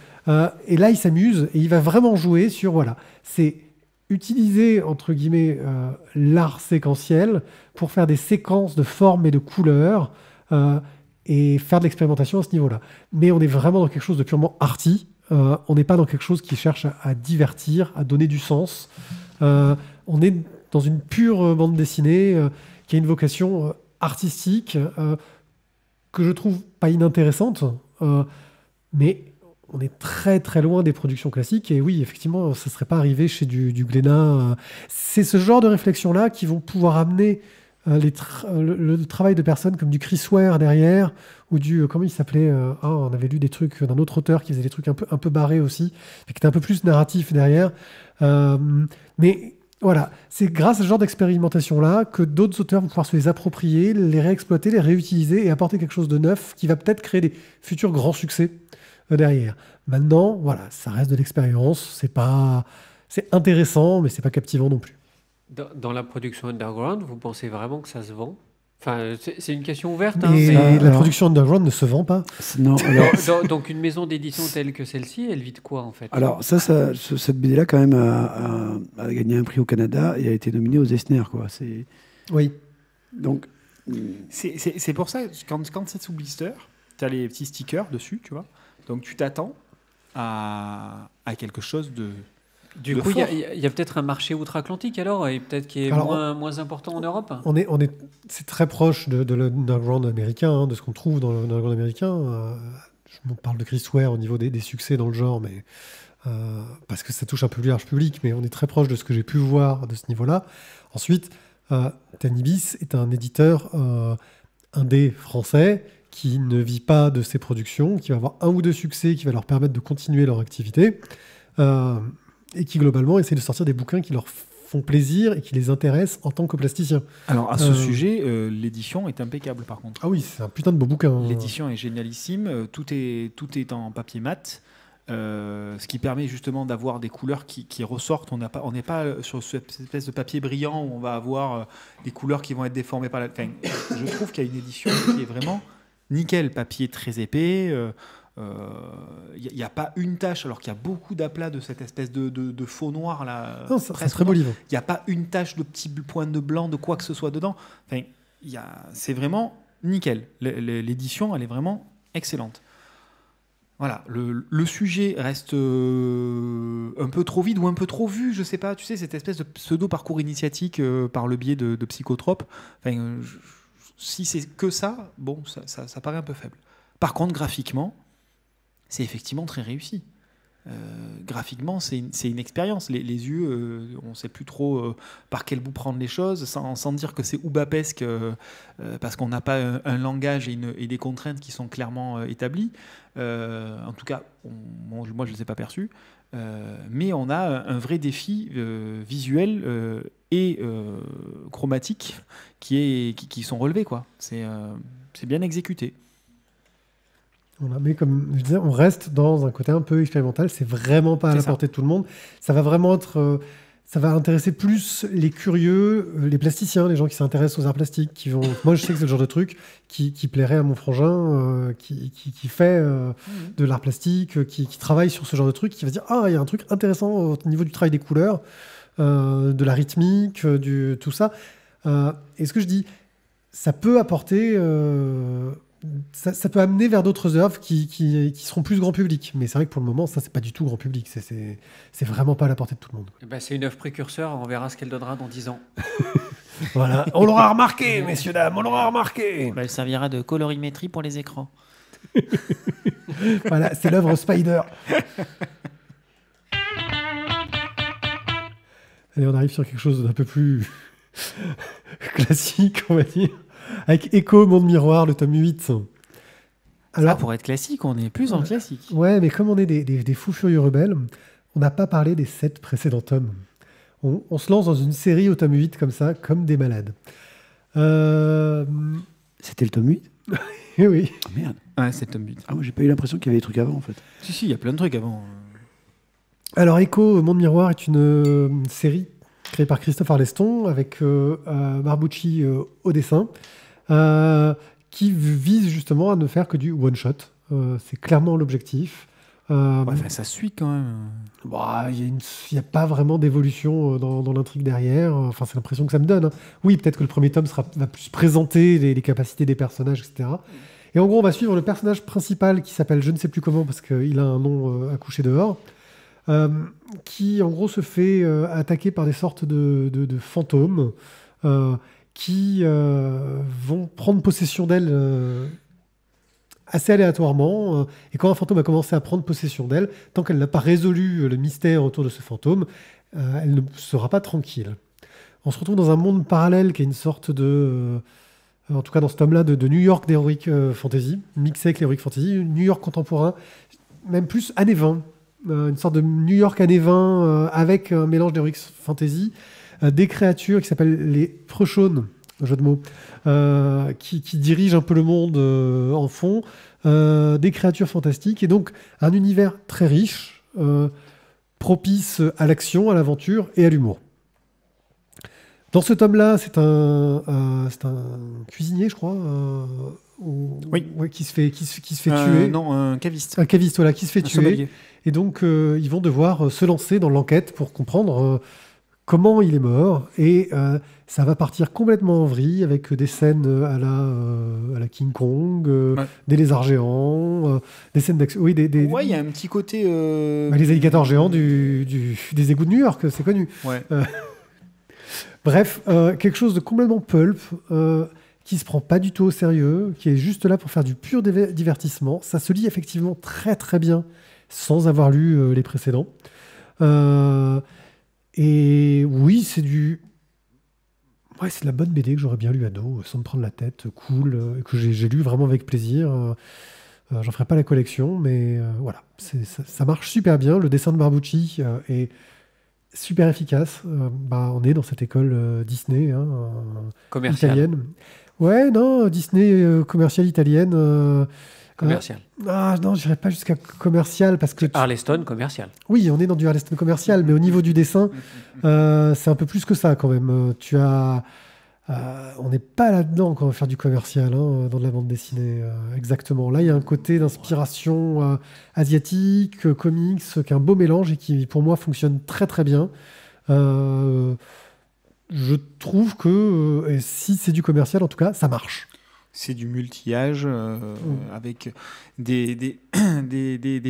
et là, il s'amuse, et il va vraiment jouer sur, c'est utiliser, entre guillemets, l'art séquentiel pour faire des séquences de formes et de couleurs, et faire de l'expérimentation à ce niveau-là. Mais on est vraiment dans quelque chose de purement arty, on n'est pas dans quelque chose qui cherche à divertir, à donner du sens. On est dans une pure bande dessinée qui a une vocation artistique que je trouve pas inintéressante, mais on est très très loin des productions classiques. Et oui, effectivement, ça ne serait pas arrivé chez du Glénat. C'est ce genre de réflexion-là qui vont pouvoir amener le travail de personnes comme du Chris Ware derrière, ou comment il s'appelait on avait lu des trucs d'un autre auteur qui faisait des trucs un peu barrés aussi, mais qui était un peu plus narratif derrière. Mais voilà, c'est grâce à ce genre d'expérimentation-là que d'autres auteurs vont pouvoir se les approprier, les réexploiter, les réutiliser et apporter quelque chose de neuf qui va peut-être créer des futurs grands succès derrière. Maintenant, voilà, ça reste de l'expérience. C'est intéressant, mais c'est pas captivant non plus. Dans la production underground, vous pensez vraiment que ça se vend? Enfin, c'est une question ouverte. Mais la production underground ne se vend pas. Non, alors, Donc une maison d'édition telle que celle-ci, elle vit de quoi en fait? alors cette BD-là, quand même, a gagné un prix au Canada et a été nominée aux Eisner, quoi. Oui. Donc, C'est pour ça, quand c'est sous blister, tu as les petits stickers dessus, tu vois. Donc tu t'attends à quelque chose de... Du coup, il y a peut-être un marché outre-Atlantique alors, et peut-être qui est moins important en Europe. C'est très proche de l'underground américain, de ce qu'on trouve dans l'underground américain. Je parle de Chris Ware au niveau des succès dans le genre, mais parce que ça touche un peu plus large public, mais on est très proche de ce que j'ai pu voir de ce niveau-là. Ensuite, Tanibis est un éditeur indé français qui ne vit pas de ses productions, qui va avoir un ou deux succès qui va leur permettre de continuer leur activité. Et qui globalement essaient de sortir des bouquins qui leur font plaisir et qui les intéressent en tant que plasticiens. Alors à ce sujet, l'édition est impeccable par contre. Ah oui, c'est un putain de beau bouquin. L'édition est génialissime, tout est en papier mat, ce qui permet justement d'avoir des couleurs qui ressortent. On n'est pas sur cette espèce de papier brillant où on va avoir des couleurs qui vont être déformées par la... Enfin, je trouve qu'il y a une édition qui est vraiment nickel, papier très épais. Il n'y a pas une tache, alors qu'il y a beaucoup d'aplats de cette espèce de faux noir là. Non, c'est un très beau livre. Il n'y a pas une tache de petits points de blanc, de quoi que ce soit dedans. Enfin, c'est vraiment nickel. L'édition, elle est vraiment excellente. Voilà, le sujet reste un peu trop vide ou un peu trop vu, je sais pas. Tu sais, cette espèce de pseudo-parcours initiatique par le biais de psychotropes. Enfin, si c'est que ça, bon, ça paraît un peu faible. Par contre, graphiquement, c'est effectivement très réussi. Graphiquement, c'est une expérience. Les yeux, on ne sait plus trop par quel bout prendre les choses, sans dire que c'est oubapesque, parce qu'on n'a pas un langage et des contraintes qui sont clairement établies. En tout cas, moi, je ne les ai pas perçus. Mais on a un vrai défi visuel et chromatique qui sont relevés, quoi. C'est bien exécuté. Voilà, mais comme je disais, on reste dans un côté un peu expérimental. C'est vraiment pas à la portée de tout le monde. Ça va vraiment être, ça va intéresser plus les curieux, les plasticiens, les gens qui s'intéressent aux arts plastiques, qui vont. Moi, je sais que c'est le genre de truc qui plairait à mon frangin, qui fait de l'art plastique, qui travaille sur ce genre de truc, qui va dire il y a un truc intéressant au niveau du travail des couleurs, de la rythmique, tout ça. Et ce que je dis, ça peut apporter. Ça peut amener vers d'autres œuvres qui seront plus grand public. Mais c'est vrai que pour le moment, ça, c'est pas du tout grand public. C'est vraiment pas à la portée de tout le monde. C'est une œuvre précurseur. On verra ce qu'elle donnera dans 10 ans. Voilà. On l'aura remarqué, messieurs, dames. On l'aura remarqué. Elle servira de colorimétrie pour les écrans. Voilà, c'est l'œuvre Spider. Allez, on arrive sur quelque chose d'un peu plus classique, on va dire. Avec Echo, Monde Miroir, le tome 8. Alors, ça, pour être classique, on est plus en classique. Ouais, mais comme on est des fous furieux rebelles, on n'a pas parlé des 7 précédents tomes. On se lance dans une série au tome 8 comme ça, comme des malades. C'était le tome 8 Oui. Ah merde. Ouais, c'est le tome 8. Ah, moi, j'ai pas eu l'impression qu'il y avait des trucs avant, en fait. Si, il y a plein de trucs avant. Alors, Echo, Monde Miroir est une série créée par Christophe Arleston avec Marbucci au dessin. Qui vise justement à ne faire que du one-shot. C'est clairement l'objectif. Ça suit quand même. Il n'y a pas vraiment d'évolution dans l'intrigue derrière. Enfin, c'est l'impression que ça me donne. Hein. Oui, peut-être que le premier tome va plus présenter les capacités des personnages, etc. Et en gros, on va suivre le personnage principal qui s'appelle je ne sais plus comment parce qu'il a un nom à coucher dehors, qui en gros se fait attaquer par des sortes de fantômes qui vont prendre possession d'elle assez aléatoirement. Et quand un fantôme a commencé à prendre possession d'elle, tant qu'elle n'a pas résolu le mystère autour de ce fantôme, elle ne sera pas tranquille. On se retrouve dans un monde parallèle qui est une sorte de... en tout cas dans ce tome-là, de New York d'Heroic Fantasy, mixé avec l'Heroic Fantasy, New York contemporain, même plus années 20. Une sorte de New York années 20 avec un mélange d'Heroic Fantasy, des créatures qui s'appellent les Preuchaunes, jeu de mots, qui dirigent un peu le monde en fond, des créatures fantastiques, et donc un univers très riche, propice à l'action, à l'aventure et à l'humour. Dans ce tome-là, c'est un cuisinier, je crois, Oui. qui se fait tuer. Non, un caviste. Un caviste, voilà, qui se fait Un tuer. sommelier. Et donc, ils vont devoir se lancer dans l'enquête pour comprendre comment il est mort. Et ça va partir complètement en vrille avec des scènes à la King Kong, Ouais. des lézards géants, des scènes d'action. Oui, Ouais, il y a un petit côté. les alligators géants des égouts de New York, c'est connu. Ouais. Bref, quelque chose de complètement pulp, qui se prend pas du tout au sérieux, qui est juste là pour faire du pur divertissement. Ça se lit effectivement très très bien sans avoir lu les précédents. Et oui, c'est de la bonne BD que j'aurais bien lu ado, sans me prendre la tête, cool, que j'ai lu vraiment avec plaisir. J'en ferai pas la collection, mais voilà, ça marche super bien. Le dessin de Barbucci est super efficace. On est dans cette école Disney Commercial. italienne. Ouais, non, Disney commerciale italienne. Commercial. Non, je dirais pas jusqu'à commercial parce que Arleston, commercial. oui, on est dans du Arleston commercial, mais au niveau du dessin, c'est un peu plus que ça quand même. On n'est pas là-dedans quand on va faire du commercial dans de la bande dessinée. Exactement. Là, il y a un côté d'inspiration asiatique, comics, qui est un beau mélange et qui, pour moi, fonctionne très très bien. Je trouve que si c'est du commercial, en tout cas, ça marche. C'est du multi-âge avec des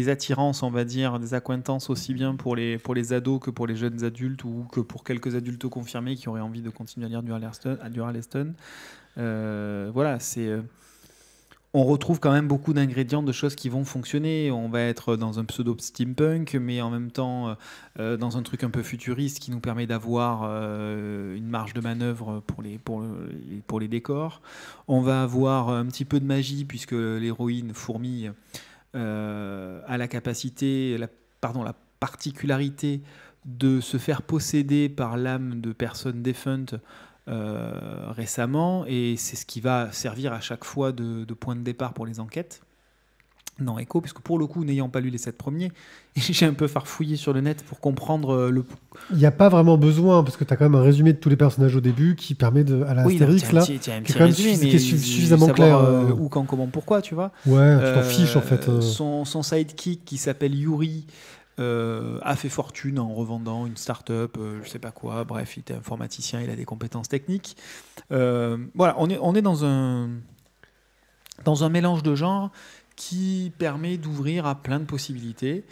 attirances, on va dire, des accointances aussi bien pour les ados que pour les jeunes adultes ou que pour quelques adultes confirmés qui auraient envie de continuer à lire du Arleston. Voilà, on retrouve quand même beaucoup d'ingrédients de choses qui vont fonctionner. On va être dans un pseudo steampunk, mais en même temps dans un truc un peu futuriste qui nous permet d'avoir une marge de manœuvre pour les décors. On va avoir un petit peu de magie puisque l'héroïne Fourmi a la particularité de se faire posséder par l'âme de personnes défuntes récemment, et c'est ce qui va servir à chaque fois de point de départ pour les enquêtes dans Echo, puisque pour le coup, n'ayant pas lu les 7 premiers, j'ai un peu farfouillé sur le net pour comprendre Il n'y a pas vraiment besoin, parce que tu as quand même un résumé de tous les personnages au début qui permet à la Astérix, là, qui est quand même suffisamment clair. Où, quand, comment, pourquoi, tu vois. Ouais, tu t'en fiches en fait. Son sidekick qui s'appelle Yuri a fait fortune en revendant une start-up, je sais pas quoi. Bref, il était informaticien, il a des compétences techniques. Voilà, on est dans un mélange de genres qui permet d'ouvrir à plein de possibilités.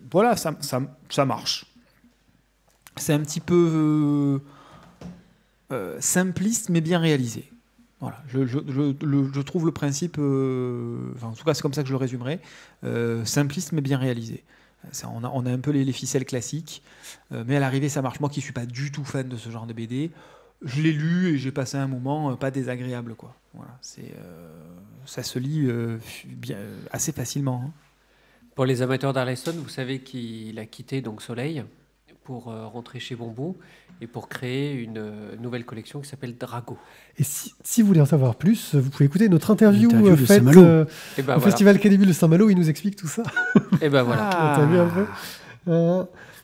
Voilà, ça marche. C'est un petit peu simpliste, mais bien réalisé. Voilà, je trouve le principe, en tout cas c'est comme ça que je le résumerai, simpliste mais bien réalisé. On a un peu les ficelles classiques, mais à l'arrivée ça marche. Moi qui ne suis pas du tout fan de ce genre de BD, je l'ai lu et j'ai passé un moment pas désagréable, quoi. Voilà, ça se lit assez facilement. Hein. Pour les amateurs d'Arleston, vous savez qu'il a quitté donc Soleil pour rentrer chez Bombou et pour créer une nouvelle collection qui s'appelle Drago. Et si vous voulez en savoir plus, vous pouvez écouter notre interview faite au Festival Quai des Bulles de Saint-Malo. Il nous explique tout ça. Et ben voilà. T'as vu un peu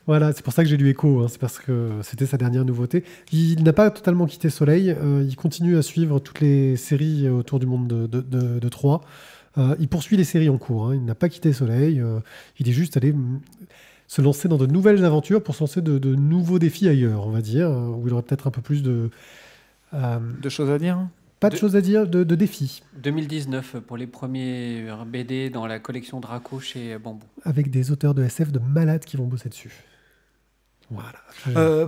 voilà, c'est pour ça que j'ai lu Echo, c'est parce que c'était sa dernière nouveauté. Il n'a pas totalement quitté Soleil, il continue à suivre toutes les séries autour du monde de Troyes. Il poursuit les séries en cours, il n'a pas quitté Soleil, il est juste allé se lancer dans de nouvelles aventures pour se lancer de nouveaux défis ailleurs, on va dire, où il aurait peut-être un peu plus de choses à dire. Pas de choses à dire de défis, 2019 pour les premiers BD dans la collection Draco chez Bambou. avec des auteurs de SF de malades qui vont bosser dessus. Voilà.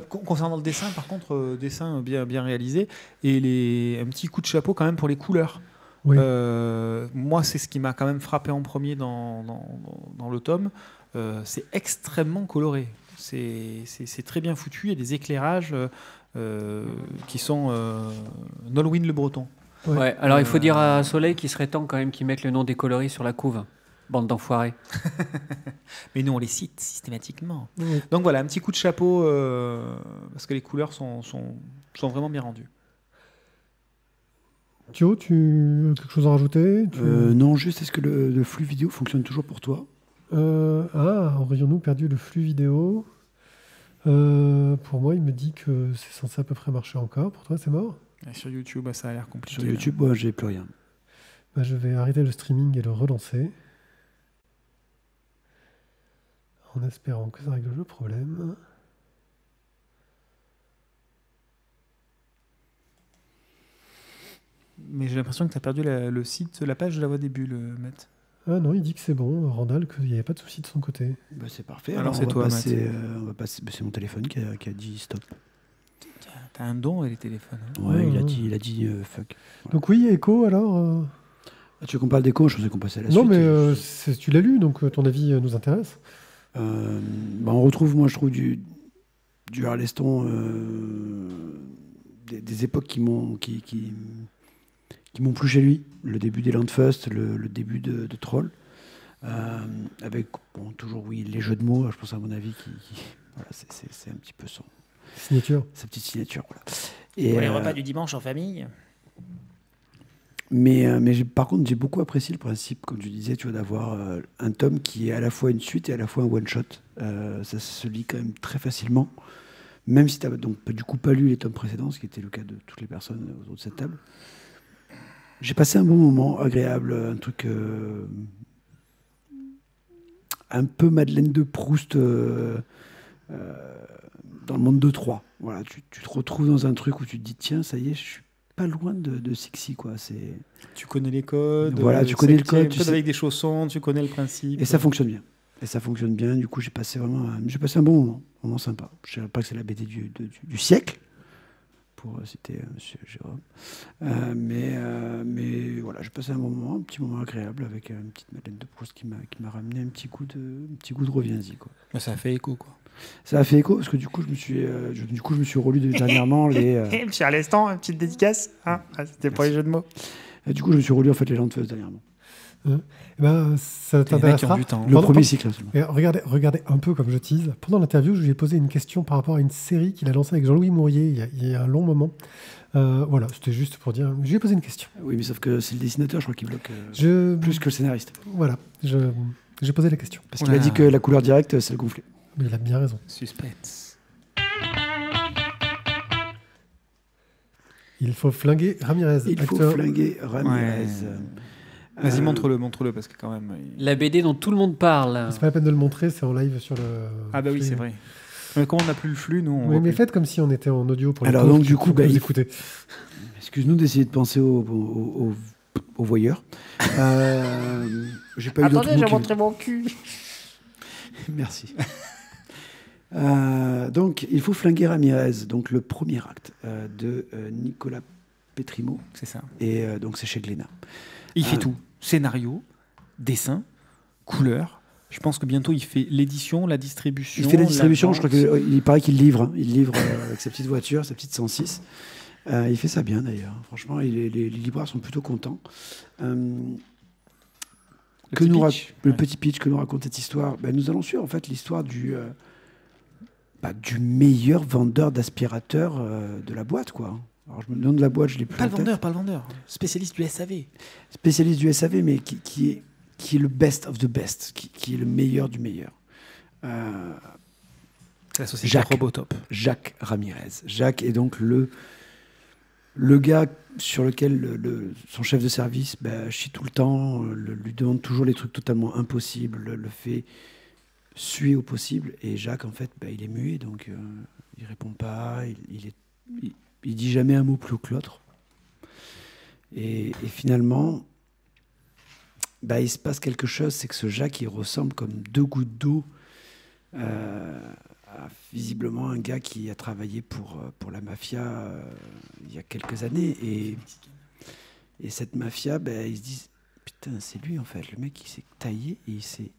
Concernant le dessin, par contre, dessin bien réalisé et un petit coup de chapeau quand même pour les couleurs. Oui. Moi, c'est ce qui m'a quand même frappé en premier dans le tome. C'est extrêmement coloré. C'est très bien foutu. Il y a des éclairages qui sont Nolwenn Le Breton. Ouais, alors il faut dire à Soleil qu'il serait temps quand même qu'ils mettent le nom des coloris sur la couve. Bande d'enfoirés. Mais nous, on les cite systématiquement. Oui. Donc voilà, un petit coup de chapeau parce que les couleurs sont vraiment bien rendues. Thio, tu as quelque chose à rajouter? Non, juste, est-ce que le flux vidéo fonctionne toujours pour toi? Aurions-nous perdu le flux vidéo? Pour moi, il me dit que c'est censé à peu près marcher encore. Pour toi, c'est mort? Et sur YouTube, ça a l'air compliqué. Sur YouTube, moi, j'ai plus rien. Bah, je vais arrêter le streaming et le relancer. En espérant que ça règle le problème. Mais j'ai l'impression que tu as perdu le site, la page de la voix début, le Matt. Ah non, il dit que c'est bon, Randall, qu'il n'y avait pas de souci de son côté. Bah, c'est parfait. Alors, c'est on va toi, passer, on va passer. Bah, c'est mon téléphone qui a dit stop. T'as un don avec les téléphones. Hein. Ouais, Ouais, il a dit fuck. Donc oui, Echo, alors Ah, tu veux qu'on parle d'écho? Je pensais qu'on passait à la non, suite. mais tu l'as lu, donc ton avis nous intéresse. Bah, on retrouve, moi, je trouve, du Harleston, des époques qui m'ont plu chez lui. Le début des Landfust, le début de Troll. Avec, bon, toujours, oui, les jeux de mots, je pense, à mon avis, voilà, c'est un petit peu Signature. sa petite signature. Voilà. Pour les repas du dimanche en famille. Mais par contre, j'ai beaucoup apprécié le principe, comme tu disais, tu vois, d'avoir un tome qui est à la fois une suite et à la fois un one-shot. Ça se lit quand même très facilement, même si tu n'as donc du coup pas lu les tomes précédents, ce qui était le cas de toutes les personnes autour de cette table. J'ai passé un bon moment, agréable, un truc un peu Madeleine de Proust dans le monde de Troyes. Voilà, tu te retrouves dans un truc où tu te dis, tiens, ça y est, je suis pas loin de Sexy, quoi. Tu connais les codes. Voilà, tu connais le code, tu sais. Avec des chaussons, tu connais le principe. Et ça fonctionne bien. Et ça fonctionne bien. Du coup, j'ai passé un bon moment sympa. Je ne dirais pas que c'est la BD du siècle, pour citer Monsieur Jérôme. Mais voilà, j'ai passé un petit moment agréable avec une petite Madeleine de Proust qui m'a ramené un petit goût de reviens-y, quoi. Ça a fait écho, quoi. Ça a fait écho parce que du coup, je me suis relu dernièrement les. Monsieur Harleston, une petite dédicace. Hein, c'était pour les jeux de mots. Du coup, je me suis relu en fait les Landfust dernièrement. Ça t'intéressera. Le premier cycle. Et regardez un peu comme je tease. Pendant l'interview, je lui ai posé une question par rapport à une série qu'il a lancée avec Jean-Louis Mourier il y a un long moment. Voilà, c'était juste pour dire. Je lui ai posé une question. Oui, mais sauf que c'est le dessinateur, je crois, qui bloque plus que le scénariste. Voilà, j'ai posé la question. Parce qu'il a dit que la couleur directe, c'est le gonflé. Mais il a bien raison. Suspense. Il faut flinguer Ramirez. Il faut flinguer Ramirez. Ouais. Vas-y, montre-le, parce que quand même... La BD dont tout le monde parle. C'est pas la peine de le montrer, c'est en live sur le... Ah bah oui, c'est vrai. Mais comme on n'a plus le flux, nous... Oui, mais faites comme si on était en audio pour les Alors pauvres donc, du coup, vous écoutez. Excuse-nous d'essayer de penser aux voyeurs. J'ai pas eu d'autres mots Attendez, j'ai qui- montré mon cul. Merci. Donc, il faut flinguer Ramirez, donc le premier acte de Nicolas Petrimo, C'est ça. et donc c'est chez Glénat. Il fait tout. Scénario, dessin, couleur. Je pense que bientôt, il fait l'édition, la distribution. Il fait la distribution, je vente. crois qu'il paraît qu'il livre. Hein. Il livre avec sa petite voiture, sa petite 106. Il fait ça bien d'ailleurs. Franchement, les libraires sont plutôt contents. Le petit pitch que nous raconte cette histoire, nous allons suivre en fait l'histoire du meilleur vendeur d'aspirateurs de la boîte, quoi. Alors je me demande la boîte, je l'ai plus Pas en le tête. vendeur. Spécialiste du SAV. Spécialiste du SAV, mais qui est le best of the best, qui est le meilleur du meilleur. C'est la société Jacques. Robotop. Jacques Ramirez. Jacques est donc le gars sur lequel son chef de service chie tout le temps, lui demande toujours les trucs totalement impossibles, le fait suer au possible. Et Jacques, en fait, il est muet, donc il répond pas, il dit jamais un mot plus haut que l'autre. Et finalement, bah, il se passe quelque chose, c'est que ce Jacques, il ressemble comme 2 gouttes d'eau à visiblement un gars qui a travaillé pour la mafia il y a quelques années. Et cette mafia, bah, ils se disent, putain, c'est lui en fait, le mec, il s'est taillé et il s'est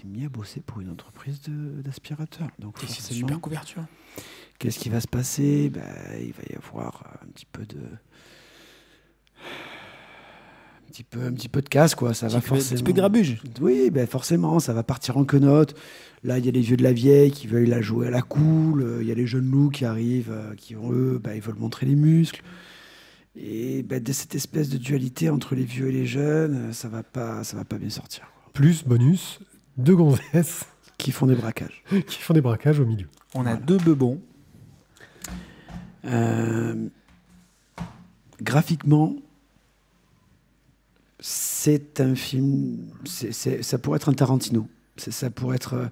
mis à bosser pour une entreprise d'aspirateurs. Donc C'est une forcément, super couverture. qu'est-ce qui va se passer? Bah, il va y avoir un petit peu de casse, quoi. Ça va Un petit forcément. peu de grabuge. Oui, ben forcément, ça va partir en quenotte. Là, il y a les vieux de la vieille qui veulent la jouer à la cool. Il y a les jeunes loups qui arrivent, qui eux, ils veulent montrer les muscles. Et de cette espèce de dualité entre les vieux et les jeunes, ça va pas bien sortir, quoi. Plus, bonus, 2 gonzesses Qui font des braquages. qui font des braquages au milieu. On a 2 bebons. Graphiquement, c'est un film. Ça pourrait être un Tarantino. Ça pourrait être.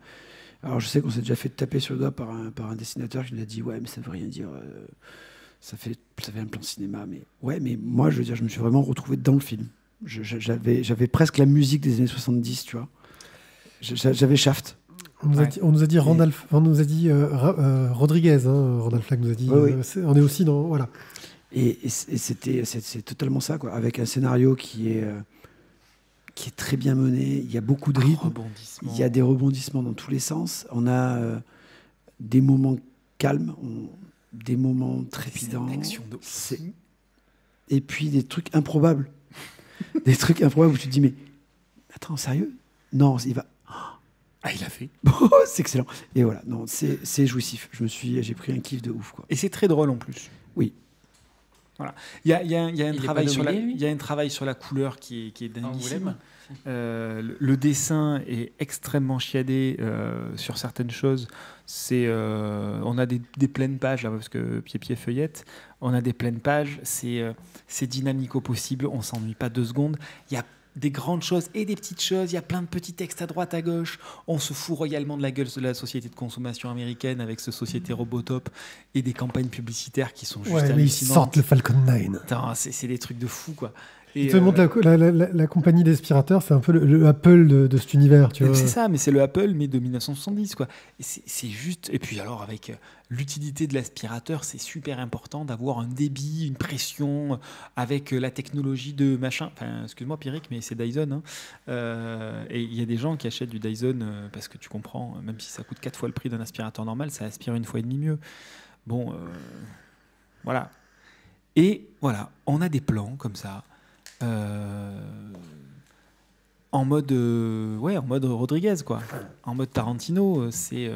Alors, je sais qu'on s'est déjà fait taper sur le doigt par un dessinateur qui nous a dit ouais, mais ça veut rien dire. Ça fait un plan cinéma, mais ouais, mais moi, je veux dire, je me suis vraiment retrouvé dans le film. J'avais presque la musique des années 70, tu vois. J'avais Shaft. On nous a dit Rodriguez, hein, Randall Flagg nous a dit. Oui. On est c'est voilà. Et c'est totalement ça, quoi. Avec un scénario qui est très bien mené. Il y a beaucoup de rythme. Il y a des rebondissements dans tous les sens. On a des moments calmes, des moments trépidants. C'est une action de ouf. Et puis des trucs improbables. Des trucs improbables où tu te dis, mais attends, sérieux? Non, il va. Ah, il a fait. C'est excellent. Et voilà, non, c'est jouissif. J'ai pris un kiff de ouf, quoi. Et c'est très drôle en plus. Oui. Voilà. Il y a un travail pas sur nominé, lui il y a un travail sur la couleur qui est dinguissime. Angoulême. Le dessin est extrêmement chiadé sur certaines choses. On a des pleines pages là parce que Pied feuillette. On a des pleines pages. C'est dynamique au possible. On s'ennuie pas 2 secondes. Il y a des grandes choses et des petites choses. Il y a plein de petits textes à droite, à gauche. On se fout royalement de la gueule de la société de consommation américaine avec ce société Robotop et des campagnes publicitaires qui sont juste Ouais, mais ils hallucinantes. sortent le Falcon 9. Attends, c'est des trucs de fou, quoi. Ils te montrent la compagnie d'aspirateurs, c'est un peu le Apple de cet univers, tu vois. C'est ça, mais c'est le Apple, mais de 1970, quoi. Et c'est juste... Et puis alors, avec l'utilité de l'aspirateur, c'est super important d'avoir un débit, une pression, avec la technologie de machin... Enfin, excuse-moi, Pierrick, mais c'est Dyson. Hein. Et il y a des gens qui achètent du Dyson parce que tu comprends, même si ça coûte 4 fois le prix d'un aspirateur normal, ça aspire 1,5 fois mieux. Bon, voilà. Et voilà, on a des plans comme ça. En mode Rodriguez, quoi. En mode Tarantino, c'est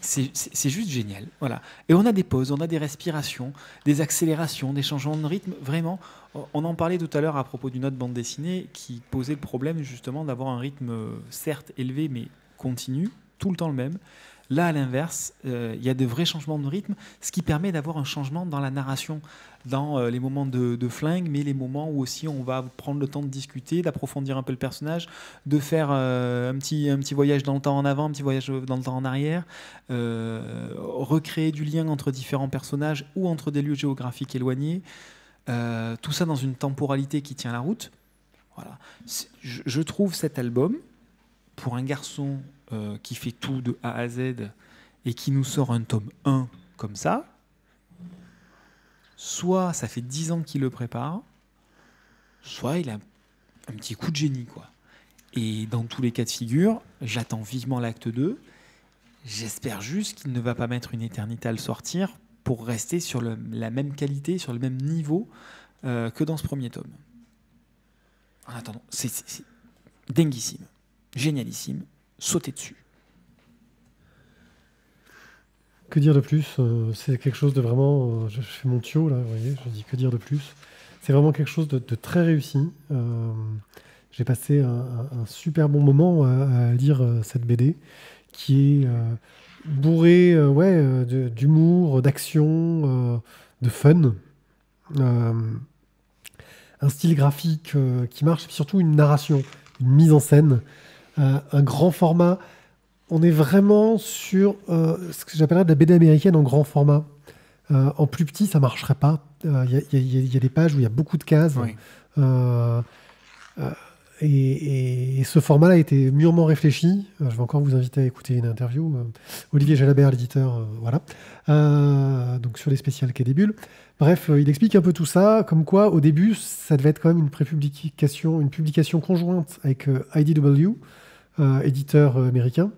juste génial. Voilà. Et on a des pauses, on a des respirations, des accélérations, des changements de rythme. Vraiment, on en parlait tout à l'heure à propos d'une autre bande dessinée qui posait le problème justement d'avoir un rythme certes élevé mais continu, tout le temps le même. Là, à l'inverse, il y a de vrais changements de rythme, ce qui permet d'avoir un changement dans la narration, dans les moments de flingue, mais les moments où aussi on va prendre le temps de discuter, d'approfondir un peu le personnage, de faire un petit voyage dans le temps en avant, un petit voyage dans le temps en arrière, recréer du lien entre différents personnages ou entre des lieux géographiques éloignés, tout ça dans une temporalité qui tient la route. Voilà. Je trouve cet album, pour un garçon qui fait tout de A à Z et qui nous sort un tome 1 comme ça, soit ça fait 10 ans qu'il le prépare, soit il a un petit coup de génie, quoi. Et dans tous les cas de figure, j'attends vivement l'acte 2. J'espère juste qu'il ne va pas mettre une éternité à le sortir pour rester sur la même qualité, sur le même niveau que dans ce premier tome. En attendant, c'est dinguissime, génialissime. Sauter dessus. Que dire de plus? C'est quelque chose de vraiment... je fais mon tuyau, là, vous voyez, je dis que dire de plus. C'est vraiment quelque chose de très réussi. J'ai passé un super bon moment à lire cette BD, qui est bourrée d'humour, d'action, de fun. Un style graphique qui marche, et puis surtout une narration, une mise en scène. Un grand format. On est vraiment sur ce que j'appellerais de la BD américaine en grand format. En plus petit, ça marcherait pas. Il y a des pages où il y a beaucoup de cases. Oui. Euh, et ce format-là a été mûrement réfléchi. Je vais encore vous inviter à écouter une interview. Olivier Jalabert, l'éditeur, voilà. Donc sur les spéciales Quai des Bulles. Bref, il explique un peu tout ça, comme quoi au début, ça devait être quand même une publication conjointe avec IDW, éditeur américain.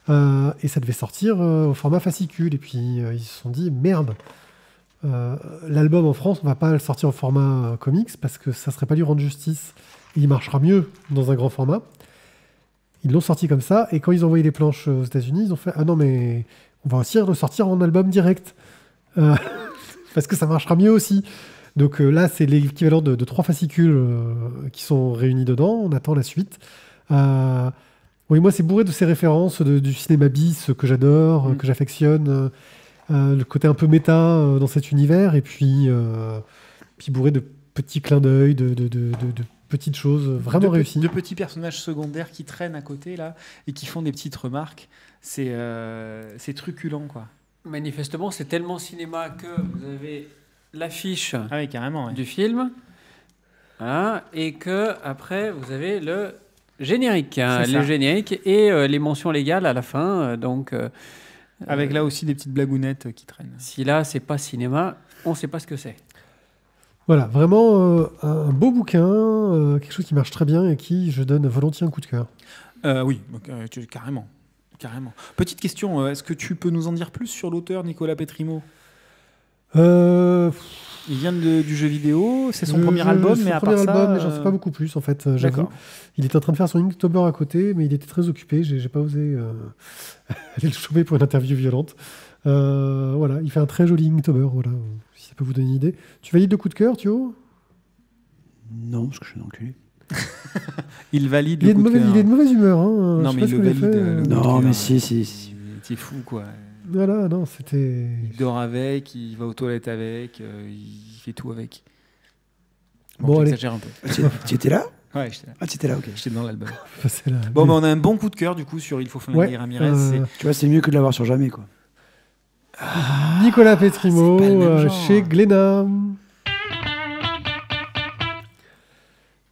Et ça devait sortir au format fascicule. Et puis ils se sont dit, merde, l'album en France, on va pas le sortir en format comics parce que ça serait pas lui rendre justice. Et il marchera mieux dans un grand format. Ils l'ont sorti comme ça. Et quand ils ont envoyé les planches aux États-Unis, ils ont fait, ah non, mais on va aussi le sortir en album direct. Parce que ça marchera mieux aussi. Donc là, c'est l'équivalent de 3 fascicules qui sont réunis dedans. On attend la suite. Oui, moi, c'est bourré de ces références du cinéma bis que j'adore, que j'affectionne. Le côté un peu méta dans cet univers. Et puis bourré de petits clins d'œil, de petites choses vraiment réussies. De petits personnages secondaires qui traînent à côté, là, et qui font des petites remarques. C'est truculent, quoi. Manifestement, c'est tellement cinéma que vous avez l'affiche Ah oui, carrément. Ouais. du film, voilà, et que après vous avez le générique, C'est ça. le générique et les mentions légales à la fin. Donc, Avec là aussi des petites blagounettes qui traînent. si là c'est pas cinéma, on ne sait pas ce que c'est. Voilà, vraiment un beau bouquin, quelque chose qui marche très bien et qui je donne volontiers un coup de cœur. Oui, carrément. Carrément. Petite question, est-ce que tu peux nous en dire plus sur l'auteur Nicolas Petrimo? Il vient du jeu vidéo, c'est son premier album, mais à part ça... mais j'en sais pas beaucoup plus en fait, j'avoue. D'accord. Il était en train de faire son Inktober à côté, mais il était très occupé, j'ai pas osé aller le choper pour une interview violente. Voilà, il fait un très joli Inktober, voilà, si ça peut vous donner une idée. Tu valides le coup de cœur, Thio? Non, parce que je suis un enculé. Il valide Il le est coup de cœur. de mauvaise humeur. Hein. Non, Je sais mais pas il ce le que vous avez valide. fait. le coup de Non, cœur. mais si. C'est fou, quoi. Voilà, non, c'était... Il dort avec, il va aux toilettes avec, il fait tout avec. Bon, allez. J'exagère un peu. Tu étais là? Ouais, j'étais là. Ah, tu étais là, ok. J'étais dans l'album. c'est la- Bon, mais on a un bon coup de cœur, du coup, sur Il faut flinguer Ouais, Ramirez. Tu vois, c'est mieux que de l'avoir sur jamais, quoi. Nicolas Petrimo, c'est pas le même genre. chez Glénat.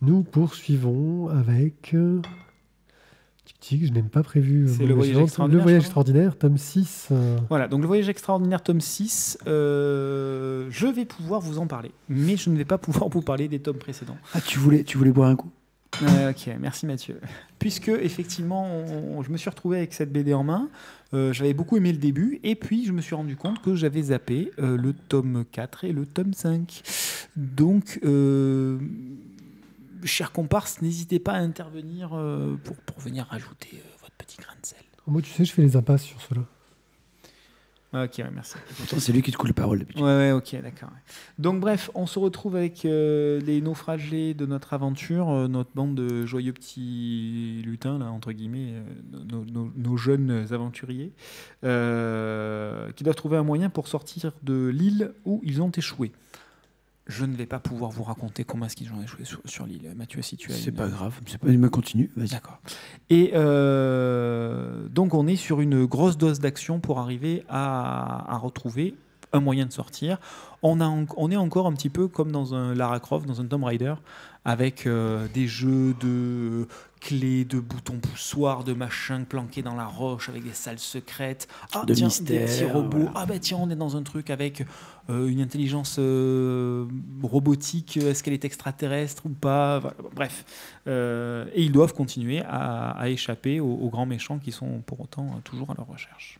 Nous poursuivons avec... Tic, je n'ai pas prévu... C'est Le Voyage Extraordinaire, Le Voyage je crois. Extraordinaire, tome 6. Voilà, donc Le Voyage Extraordinaire, tome 6, je vais pouvoir vous en parler, mais je ne vais pas pouvoir vous parler des tomes précédents. Ah, tu voulais boire un coup? Ok, merci Mathieu. Puisque, effectivement, je me suis retrouvé avec cette BD en main, j'avais beaucoup aimé le début, et puis je me suis rendu compte que j'avais zappé le tome 4 et le tome 5. Donc, chers comparses, n'hésitez pas à intervenir pour venir rajouter votre petit grain de sel. Moi, tu sais, je fais les impasses sur cela. Ok, ouais, merci. Pourtant, c'est lui qui te coule la parole d'habitude. Ouais, ok, d'accord. Ouais. Donc bref, on se retrouve avec les naufragés de notre aventure, notre bande de joyeux petits lutins, là, entre guillemets, nos jeunes aventuriers, qui doivent trouver un moyen pour sortir de l'île où ils ont échoué. Je ne vais pas pouvoir vous raconter comment est-ce qu'ils ont échoué sur l'île. Mathieu, si tu as C'est une- pas grave, mais continue, vas-y. D'accord. Et donc on est sur une grosse dose d'action pour arriver à retrouver un moyen de sortir. On est encore un petit peu comme dans un Lara Croft, dans un Tomb Raider, avec des jeux de clés, de boutons poussoirs, de machins planqués dans la roche, avec des salles secrètes. Ah De tiens, mystères, des petits robots. voilà. Ah bah tiens, on est dans un truc avec une intelligence robotique. Est-ce qu'elle est extraterrestre ou pas? Voilà, bref. Et ils doivent continuer à échapper aux grands méchants qui sont pour autant toujours à leur recherche.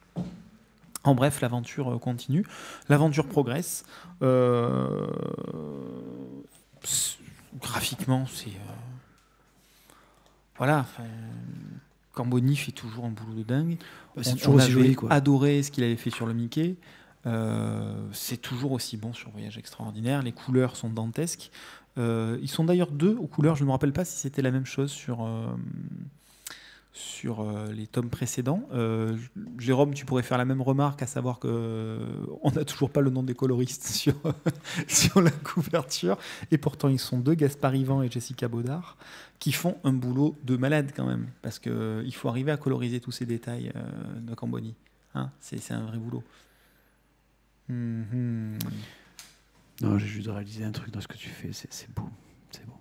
En bref, l'aventure continue, l'aventure progresse. Graphiquement, c'est... Voilà, Camboni fait toujours un boulot de dingue. C'est On toujours aussi avait joli, quoi. adoré ce qu'il avait fait sur le Mickey. C'est toujours aussi bon sur Voyage Extraordinaire. Les couleurs sont dantesques. Ils sont d'ailleurs 2 aux couleurs. Je ne me rappelle pas si c'était la même chose sur les tomes précédents. Jérôme, tu pourrais faire la même remarque, à savoir qu'on n'a toujours pas le nom des coloristes sur la couverture. Et pourtant, ils sont 2, Gaspard Yvan et Jessica Baudard, qui font un boulot de malade quand même. Parce qu'il faut arriver à coloriser tous ces détails de Camboni. Hein, c'est un vrai boulot. Mhm. Non, j'ai juste réalisé un truc dans ce que tu fais, c'est beau. C'est beau.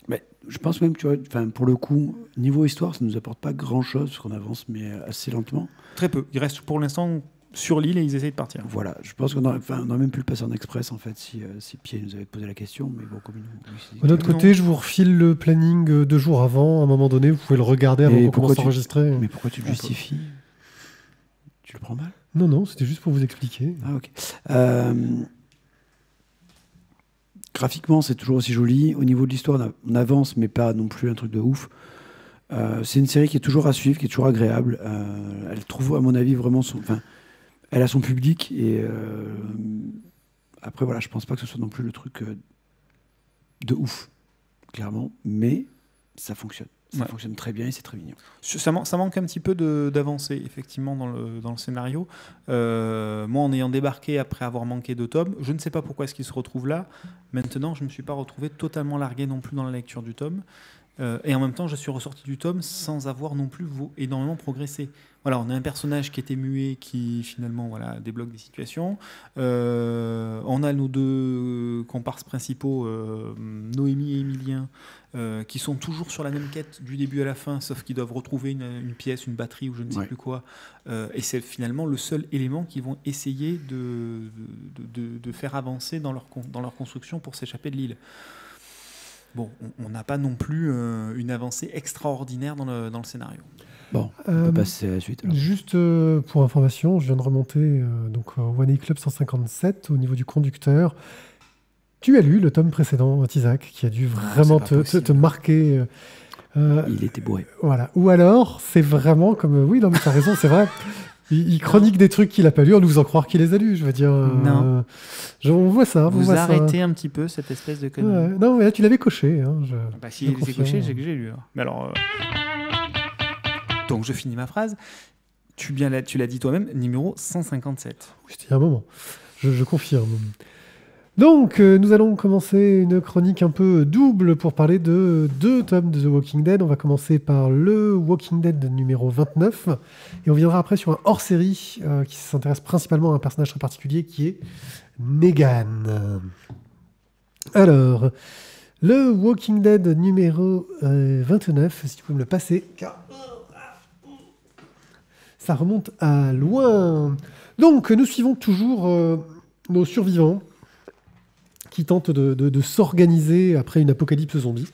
Mais je pense même que, tu vois, pour le coup, niveau histoire, ça ne nous apporte pas grand-chose, parce qu'on avance, mais assez lentement. Très peu. Ils restent pour l'instant sur l'île et ils essayent de partir. Voilà, je pense qu'on aurait même pu le passer en express, en fait, si Pierre nous avait posé la question, mais bon, comme il De l'autre côté, je vous refile le planning 2 jours avant. À un moment donné, vous pouvez le regarder avant qu'on commence à enregistrer. Mais pourquoi tu le justifies? Tu le prends mal? Non, c'était juste pour vous expliquer. Ah, ok. Graphiquement, c'est toujours aussi joli. Au niveau de l'histoire, on avance, mais pas non plus un truc de ouf. C'est une série qui est toujours à suivre, qui est toujours agréable. Elle trouve, à mon avis, vraiment elle a son public. Et après, voilà, je pense pas que ce soit non plus le truc de ouf, clairement. Mais ça fonctionne. Ça fonctionne très bien et c'est très mignon. Ça manque un petit peu d'avancée, effectivement, dans le scénario. Moi, en ayant débarqué après avoir manqué de tomes, je ne sais pas pourquoi est-ce qu'il se retrouve là. Maintenant, je ne me suis pas retrouvé totalement largué non plus dans la lecture du tome. Et en même temps, je suis ressorti du tome sans avoir non plus énormément progressé. Voilà, on a un personnage qui était muet, qui finalement débloque des situations. On a nos deux comparses principaux, Noémie et Emilien, qui sont toujours sur la même quête du début à la fin, sauf qu'ils doivent retrouver une pièce, une batterie ou je ne sais plus quoi. Et c'est finalement le seul élément qu'ils vont essayer de faire avancer dans leur construction pour s'échapper de l'île. Bon, on n'a pas non plus une avancée extraordinaire dans le scénario. Bon, on peut passer à la suite. Alors. Juste pour information, je viens de remonter One A Club 157 au niveau du conducteur. Tu as lu le tome précédent, Isaac, qui a dû vraiment te marquer. Il était bourré. Voilà. Ou alors, c'est vraiment comme... oui, non, mais tu as raison, c'est vrai. Il chronique des trucs qu'il n'a pas lus, on nous en croire qu'il les a lus, je veux dire. Non. On voit ça. Vous arrêtez un petit peu cette espèce de connerie. Ouais. Non, mais là, tu l'avais coché. Hein, si il était coché, c'est que j'ai lu. Mais alors... Donc, je finis ma phrase. Tu l'as dit toi-même, numéro 157. Oui, c'était il y a un moment. Je confirme. Donc, nous allons commencer une chronique un peu double pour parler de 2 tomes de The Walking Dead. On va commencer par le Walking Dead numéro 29 et on viendra après sur un hors-série qui s'intéresse principalement à un personnage très particulier qui est Negan. Alors, le Walking Dead numéro 29, si tu peux me le passer, car ça remonte à loin. Donc, nous suivons toujours nos survivants qui tentent de s'organiser après une apocalypse zombie,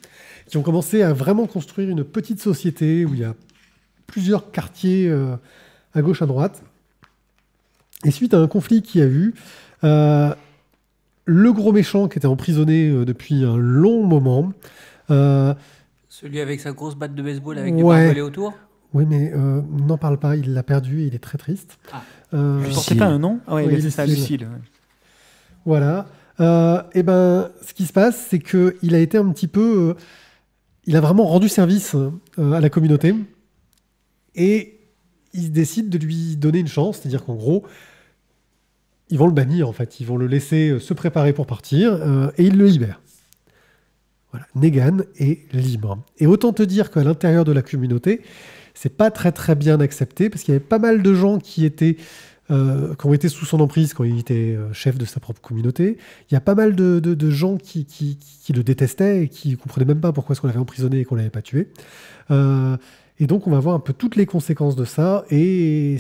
qui ont commencé à vraiment construire une petite société où il y a plusieurs quartiers à gauche, à droite. Et suite à un conflit qu'il y a eu, le gros méchant qui était emprisonné depuis un long moment... Celui avec sa grosse batte de baseball avec des barbelés autour. Oui, mais n'en parle pas, il l'a perdu et il est très triste. Il portait pas un nom? Ah ouais, il est ça, Lucille. Voilà. Et ce qui se passe, c'est qu'il a été un petit peu... il a vraiment rendu service à la communauté et ils décident de lui donner une chance, c'est-à-dire qu'en gros, ils vont le bannir, en fait. Ils vont le laisser se préparer pour partir et ils le libèrent. Voilà. Negan est libre. Et autant te dire qu'à l'intérieur de la communauté, c'est pas très très bien accepté parce qu'il y avait pas mal de gens qui ont été sous son emprise quand il était chef de sa propre communauté. Il y a pas mal de gens qui le détestaient et qui ne comprenaient même pas pourquoi est-ce qu'on l'avait emprisonné et qu'on ne l'avait pas tué. Et donc, on va voir un peu toutes les conséquences de ça. Et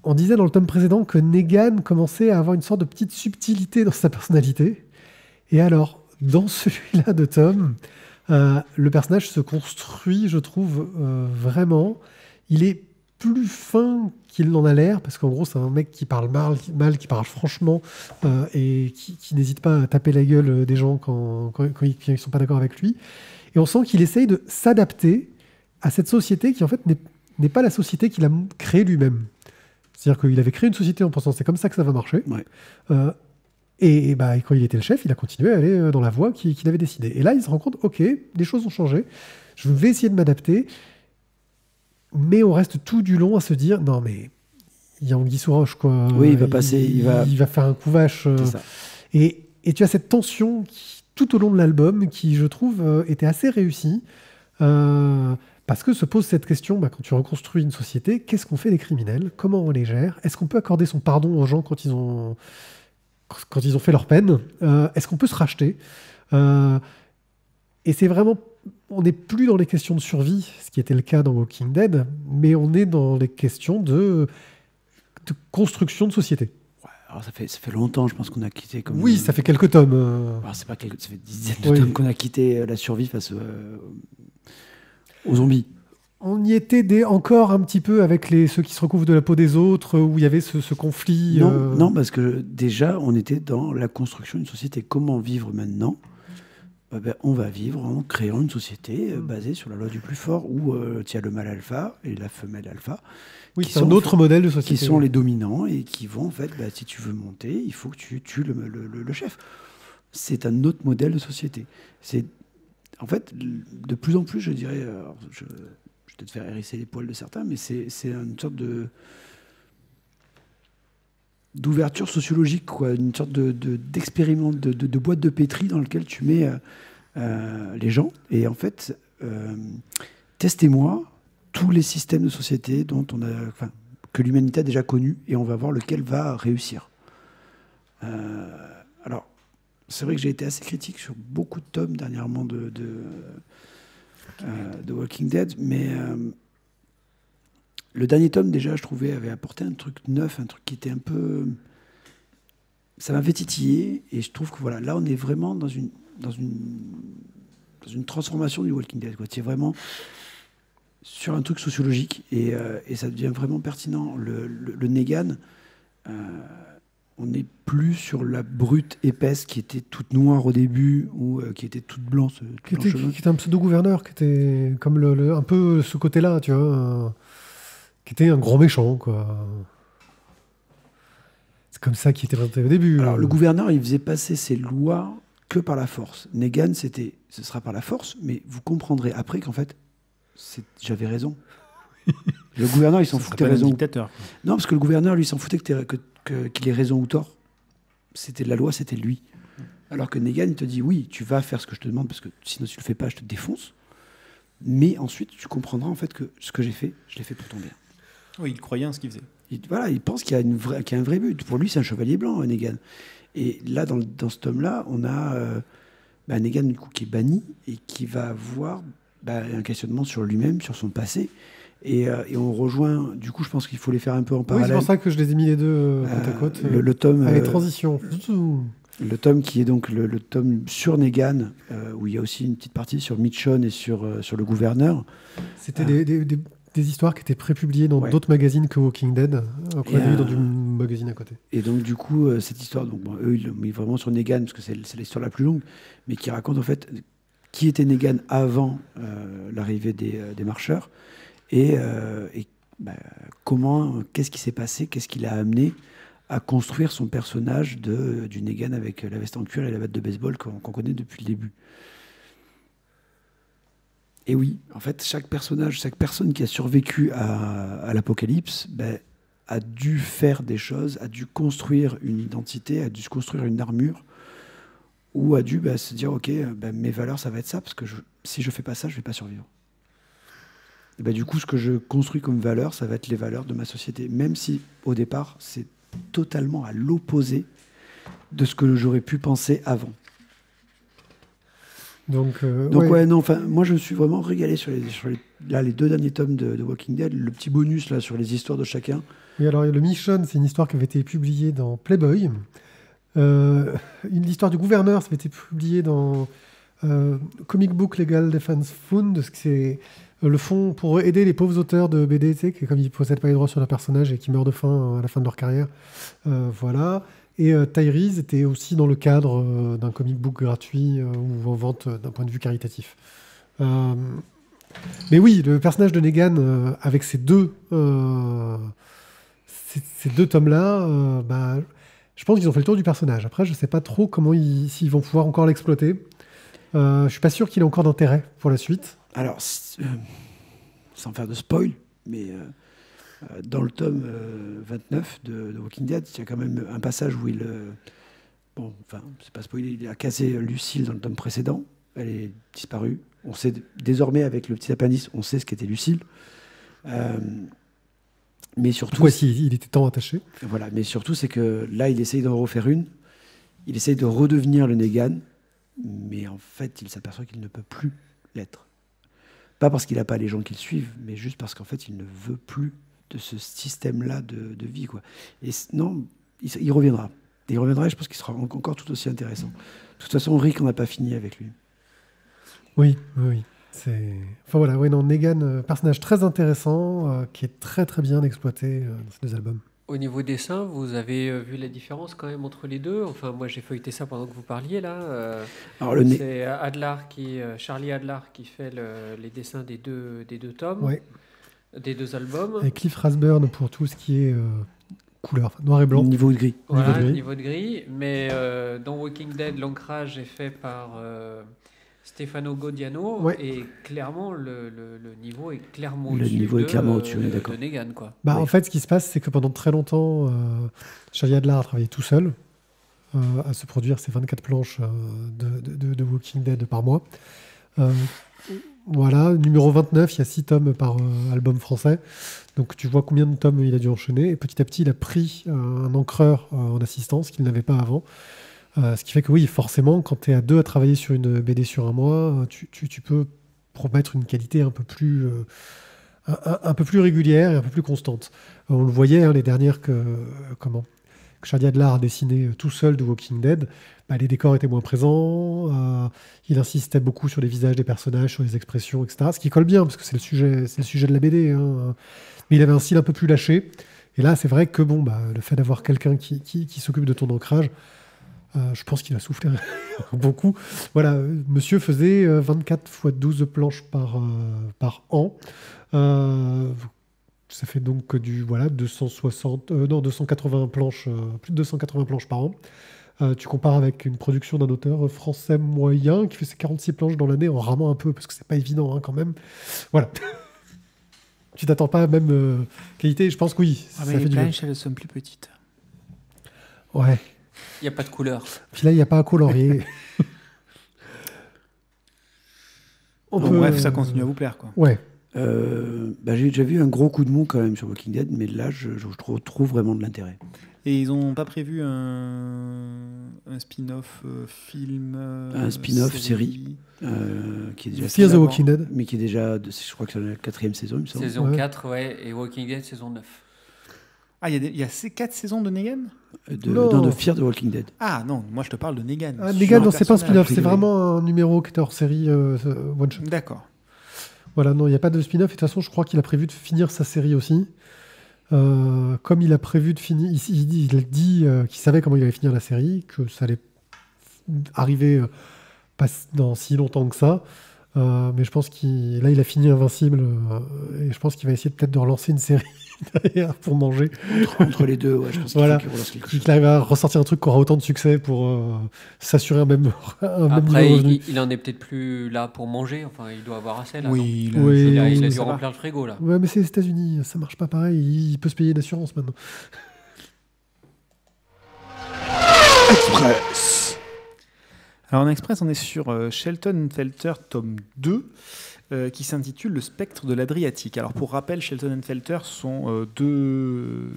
on disait dans le tome précédent que Negan commençait à avoir une sorte de petite subtilité dans sa personnalité. Et alors, dans celui-là de Tom, le personnage se construit, je trouve, vraiment. Il est plus fin qu'il n'en a l'air, parce qu'en gros, c'est un mec qui parle mal, qui parle franchement, et qui n'hésite pas à taper la gueule des gens quand ils ne sont pas d'accord avec lui. Et on sent qu'il essaye de s'adapter à cette société qui, en fait, n'est pas la société qu'il a créée lui-même. C'est-à-dire qu'il avait créé une société en pensant c'est comme ça que ça va marcher. Ouais. Et quand il était le chef, il a continué à aller dans la voie qu'il avait décidée. Et là, il se rend compte, ok, les choses ont changé, je vais essayer de m'adapter. Mais on reste tout du long à se dire non mais il y a Anguille sous roche quoi. Oui, il va passer, il va faire un coup vache. C'est ça. Et tu as cette tension tout au long de l'album qui je trouve était assez réussie Parce que se pose cette question, quand tu reconstruis une société, qu'est-ce qu'on fait des criminels? Comment on les gère? Est-ce qu'on peut accorder son pardon aux gens quand ils ont fait leur peine? Est-ce qu'on peut se racheter? Et c'est vraiment... On n'est plus dans les questions de survie, ce qui était le cas dans Walking Dead, mais on est dans les questions de construction de société. Alors ça fait longtemps, je pense qu'on a quitté. Oui, ça fait quelques tomes. Alors c'est pas quelques, ça fait dizaines de tomes qu'on a quitté la survie face aux zombies. On y était encore un petit peu avec ceux qui se recouvrent de la peau des autres, où il y avait ce conflit. Non, parce que déjà, on était dans la construction d'une société. Comment vivre maintenant? On va vivre en créant une société basée sur la loi du plus fort, où il y a le mâle alpha et la femelle alpha. Oui, c'est un autre modèle de société. Qui sont les dominants et qui vont, en fait, si tu veux monter, il faut que tu tues le chef. C'est un autre modèle de société. C'est, en fait, de plus en plus, je dirais, je vais peut-être faire hérisser les poils de certains, mais c'est une sorte d'ouverture sociologique, quoi, une sorte d'expériment, de boîte de pétri dans lequel tu mets les gens. Et en fait, testez-moi tous les systèmes de société que l'humanité a déjà connus, et on va voir lequel va réussir. Alors, c'est vrai que j'ai été assez critique sur beaucoup de tomes dernièrement de Walking Dead, mais le dernier tome, déjà, je trouvais, avait apporté un truc neuf, un truc qui était un peu... Ça m'avait titillé, et je trouve que voilà, là, on est vraiment dans une transformation du Walking Dead, quoi. C'est vraiment sur un truc sociologique, et ça devient vraiment pertinent. Le Negan, on n'est plus sur la brute épaisse qui était toute noire au début, ou qui était toute blanche. Qui était un pseudo-gouverneur, qui était comme un peu ce côté-là, tu vois, qui était un gros méchant, quoi. C'est comme ça qu'il était présenté au début. Alors, le gouverneur, il faisait passer ses lois que par la force. Negan, ce sera par la force, mais vous comprendrez après qu'en fait, j'avais raison. Le gouverneur, il s'en foutait raison. Dictateur. Non, parce que le gouverneur, lui, s'en foutait qu'il ait raison ou tort. C'était la loi, c'était lui. Alors que Negan, il te dit, oui, tu vas faire ce que je te demande, parce que sinon, si tu le fais pas, je te défonce. Mais ensuite, tu comprendras en fait que ce que j'ai fait, je l'ai fait pour ton bien. Oui, il croyait en ce qu'il faisait. Il pense qu'il y a un vrai but. Pour lui, c'est un chevalier blanc, Negan. Et là, dans ce tome-là, on a Negan, du coup, qui est banni et qui va avoir un questionnement sur lui-même, sur son passé. Et on rejoint, du coup, je pense qu'il faut les faire un peu en parallèle. Oui, c'est pour ça que je les ai mis les deux côte à côte. Le tome... avec transition. Le tome qui est donc le tome sur Negan, où il y a aussi une petite partie sur Michonne et sur le gouverneur. C'était des histoires qui étaient prépubliées dans d'autres magazines que Walking Dead, qu'on avait eu dans du magazine à côté. Et donc, du coup, cette histoire, eux, ils l'ont mis vraiment sur Negan, parce que c'est l'histoire la plus longue, mais qui raconte en fait qui était Negan avant l'arrivée des marcheurs, et qu'est-ce qui s'est passé, qu'est-ce qui l'a amené à construire son personnage du Negan avec la veste en cuir et la batte de baseball qu'on connaît depuis le début. Et oui, en fait, chaque personne qui a survécu à l'apocalypse a dû faire des choses, a dû construire une identité, a dû se construire une armure, ou a dû se dire, ok, mes valeurs, ça va être ça, parce que si je fais pas ça, je vais pas survivre. Et du coup, ce que je construis comme valeur, ça va être les valeurs de ma société, même si, au départ, c'est totalement à l'opposé de ce que j'aurais pu penser avant. Donc moi je me suis vraiment régalé sur les deux derniers tomes de Walking Dead, le petit bonus là sur les histoires de chacun. Oui, alors le Michonne, c'est une histoire qui avait été publiée dans Playboy. L'histoire du gouverneur, ça avait été publié dans Comic Book Legal Defense Fund, c'est le fonds pour aider les pauvres auteurs de BD, tu sais, comme ils ne possèdent pas les droits sur leur personnage et qui meurent de faim à la fin de leur carrière. Voilà. Et Tyrese était aussi dans le cadre d'un comic book gratuit ou en vente d'un point de vue caritatif. Mais oui, le personnage de Negan, avec ces deux tomes-là, je pense qu'ils ont fait le tour du personnage. Après, je ne sais pas trop s'ils vont pouvoir encore l'exploiter. Je ne suis pas sûr qu'il ait encore d'intérêt pour la suite. Alors, sans faire de spoil, mais... dans le tome 29 de Walking Dead, il y a quand même un passage où c'est pas spoilé, il a cassé Lucille dans le tome précédent, Elle est disparue. On sait désormais, avec le petit appendice, on sait ce qu'était Lucille. Mais surtout, Voici, il était tant attaché. voilà, mais surtout, c'est que là, il essaye d'en refaire une. Il essaye de redevenir le Negan, mais en fait, il s'aperçoit qu'il ne peut plus l'être. Pas parce qu'il n'a pas les gens qui le suivent, mais juste parce qu'en fait, il ne veut plus de ce système-là de vie, quoi. Et non, il reviendra. Et il reviendra, et je pense qu'il sera encore tout aussi intéressant. De toute façon, Rick, on n'a pas fini avec lui. Oui, oui, oui. Enfin voilà, ouais, non, Negan, personnage très intéressant, qui est très très bien exploité dans ces deux albums. Au niveau dessin, vous avez vu la différence quand même entre les deux? Enfin, moi j'ai feuilleté ça pendant que vous parliez là. Alors, C'est Charlie Adlar qui fait les dessins des deux tomes, Ouais. des deux albums. Avec Cliff Rasburn pour tout ce qui est couleur, enfin, noir et blanc. niveau de gris. Voilà, niveau de gris. niveau de gris. Mais dans Walking Dead, l'ancrage est fait par Stefano Gaudiano. Ouais. Et clairement, le niveau est clairement Le au-dessus niveau est de, clairement au-dessus, on est d'accord. de Negan, quoi. Bah, Oui. En fait, ce qui se passe, c'est que pendant très longtemps, Charlie Adlar a travaillé tout seul à se produire ces 24 planches de Walking Dead par mois. Voilà, numéro 29, il y a 6 tomes par album français. Donc tu vois combien de tomes il a dû enchaîner. Et petit à petit, il a pris un encreur en assistance qu'il n'avait pas avant. Ce qui fait que oui, forcément, quand tu es à deux à travailler sur une BD sur un mois, tu peux promettre une qualité un peu plus régulière et un peu plus constante. On le voyait, hein, les dernières que Charlie Adlar a dessiné tout seul de Walking Dead, bah, les décors étaient moins présents, il insistait beaucoup sur les visages des personnages, sur les expressions, etc. Ce qui colle bien, parce que c'est le sujet de la BD. Hein. Mais il avait un style un peu plus lâché. Et là, c'est vrai que le fait d'avoir quelqu'un qui s'occupe de ton ancrage, je pense qu'il a soufflé beaucoup. Voilà, monsieur faisait 24 x 12 planches par an. Ça fait donc 280 planches, plus de 280 planches par an. Tu compares avec une production d'un auteur français moyen qui fait ses 46 planches dans l'année en ramant un peu, parce que c'est pas évident hein, quand même. Voilà. Tu t'attends pas à la même qualité. Je pense que oui. Ah, ça mais fait les du bien. planches, elles sont plus petites. Ouais. Il n'y a pas de couleur. Puis là, il n'y a pas à colorier. Bon, bref, ça continue à vous plaire, quoi. Ouais. J'ai déjà vu un gros coup de mou quand même sur Walking Dead, mais là, je trouve vraiment de l'intérêt. Et ils n'ont pas prévu un spin-off film Un spin-off série qui est déjà Fear the Walking Dead. mais qui est déjà, je crois que c'est la 4e saison, il me semble. Saison Ouais. 4, ouais, et Walking Dead, saison 9. Ah, il y a ces 4 saisons de Negan? De Fear the Walking Dead. Ah non, moi je te parle de Negan. Ah, sur Negan, le non, c'est pas un personnage. spin-off, c'est rigolé. vraiment un numéro qui était hors série one shot. D'accord. Voilà, non, il n'y a pas de spin-off. Et de toute façon, je crois qu'il a prévu de finir sa série aussi. Comme il a prévu de finir, il a dit qu'il savait comment il allait finir la série, que ça allait arriver pas dans si longtemps que ça. Mais je pense qu'il a fini Invincible et je pense qu'il va essayer peut-être de relancer une série derrière pour manger. Entre les deux, ouais, je pense Voilà. qu'il faut qu'il relance quelque chose. Qu'il arrive à ressortir un truc qui aura autant de succès pour s'assurer un même niveau Après, de revenu. il en est peut-être plus là pour manger. Enfin, il doit avoir assez là. Oui, non là, Oui, il a oui, dû ça va. remplir le frigo là. Ouais, mais c'est les États-Unis, ça marche pas pareil. Il peut se payer une assurance maintenant. Express. Alors en Express, on est sur Shelton Felter, tome 2, qui s'intitule Le spectre de l'Adriatique. Alors pour rappel, Shelton Felter sont deux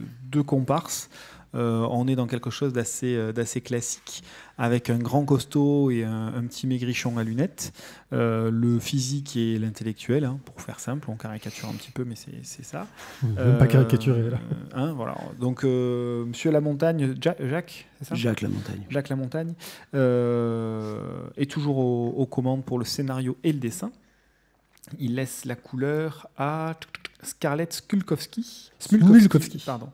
comparses. On est dans quelque chose d'assez classique, avec un grand costaud et un petit maigrichon à lunettes. Le physique et l'intellectuel, hein, pour faire simple, on caricature un petit peu, mais c'est ça. Même pas caricaturé là. Voilà. Donc Monsieur Lamontagne, Jacques, c'est ça ? Jacques Lamontagne. Jacques Lamontagne est toujours aux commandes pour le scénario et le dessin. Il laisse la couleur à Scarlett Smulkowski. Pardon.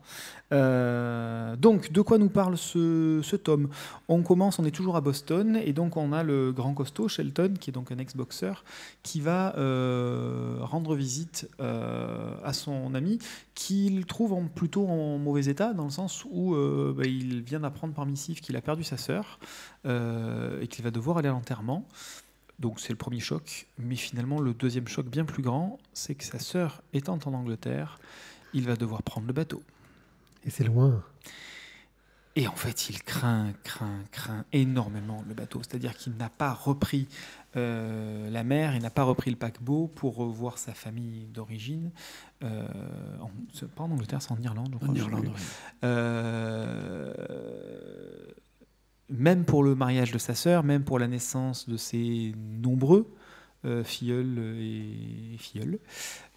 Donc, de quoi nous parle ce tome ? On est toujours à Boston, et donc on a le grand costaud, Shelton, qui est donc un ex-boxeur, qui va rendre visite à son ami, qu'il trouve plutôt en mauvais état, dans le sens où il vient d'apprendre par missive qu'il a perdu sa sœur, et qu'il va devoir aller à l'enterrement. Donc c'est le premier choc, mais finalement le deuxième choc bien plus grand, c'est que sa sœur étant en Angleterre, il va devoir prendre le bateau. Et c'est loin. Et en fait, il craint énormément le bateau. C'est-à-dire qu'il n'a pas repris la mer, il n'a pas repris le paquebot pour revoir sa famille d'origine. C'est pas en Angleterre, c'est en Irlande, je crois. En Irlande, oui. Même pour le mariage de sa sœur, même pour la naissance de ses nombreux filleuls et filleuls.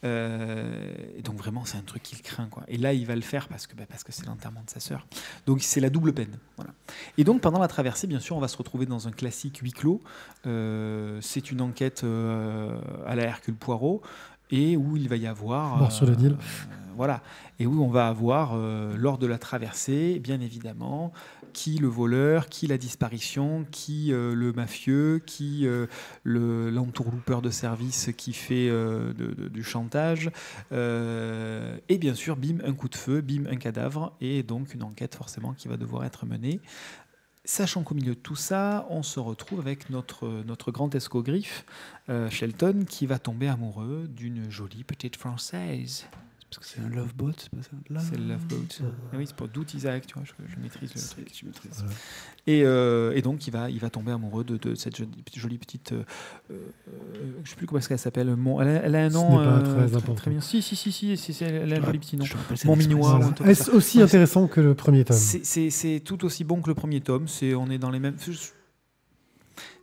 Et donc vraiment, c'est un truc qu'il craint, quoi. Et là, il va le faire parce que c'est l'enterrement de sa sœur. Donc c'est la double peine. Voilà. Et donc pendant la traversée, bien sûr, on va se retrouver dans un classique huis clos. C'est une enquête à la Hercule Poirot et où il va y avoir Mort sur le Nil. Voilà. Et où on va avoir lors de la traversée, bien évidemment, qui le voleur, qui la disparition, qui le mafieux, qui l'entourloupeur de service qui fait du chantage. Et bien sûr, bim, un coup de feu, bim, un cadavre. Et donc une enquête forcément qui va devoir être menée. Sachant qu'au milieu de tout ça, on se retrouve avec notre grand escogriffe, Shelton, qui va tomber amoureux d'une jolie petite Française. Parce que c'est un love boat, c'est pas ça? C'est le love boat. Ah oui, c'est pour Doute Isaac, tu vois, je maîtrise le truc. Tu maîtrises. Voilà. Et donc, il va tomber amoureux de cette jolie petite... je ne sais plus comment elle s'appelle. Elle a un nom très bien. Si, elle a un joli petit nom. Montminois. Voilà. Est-ce aussi intéressant que le premier tome? C'est tout aussi bon que le premier tome. On est dans les mêmes...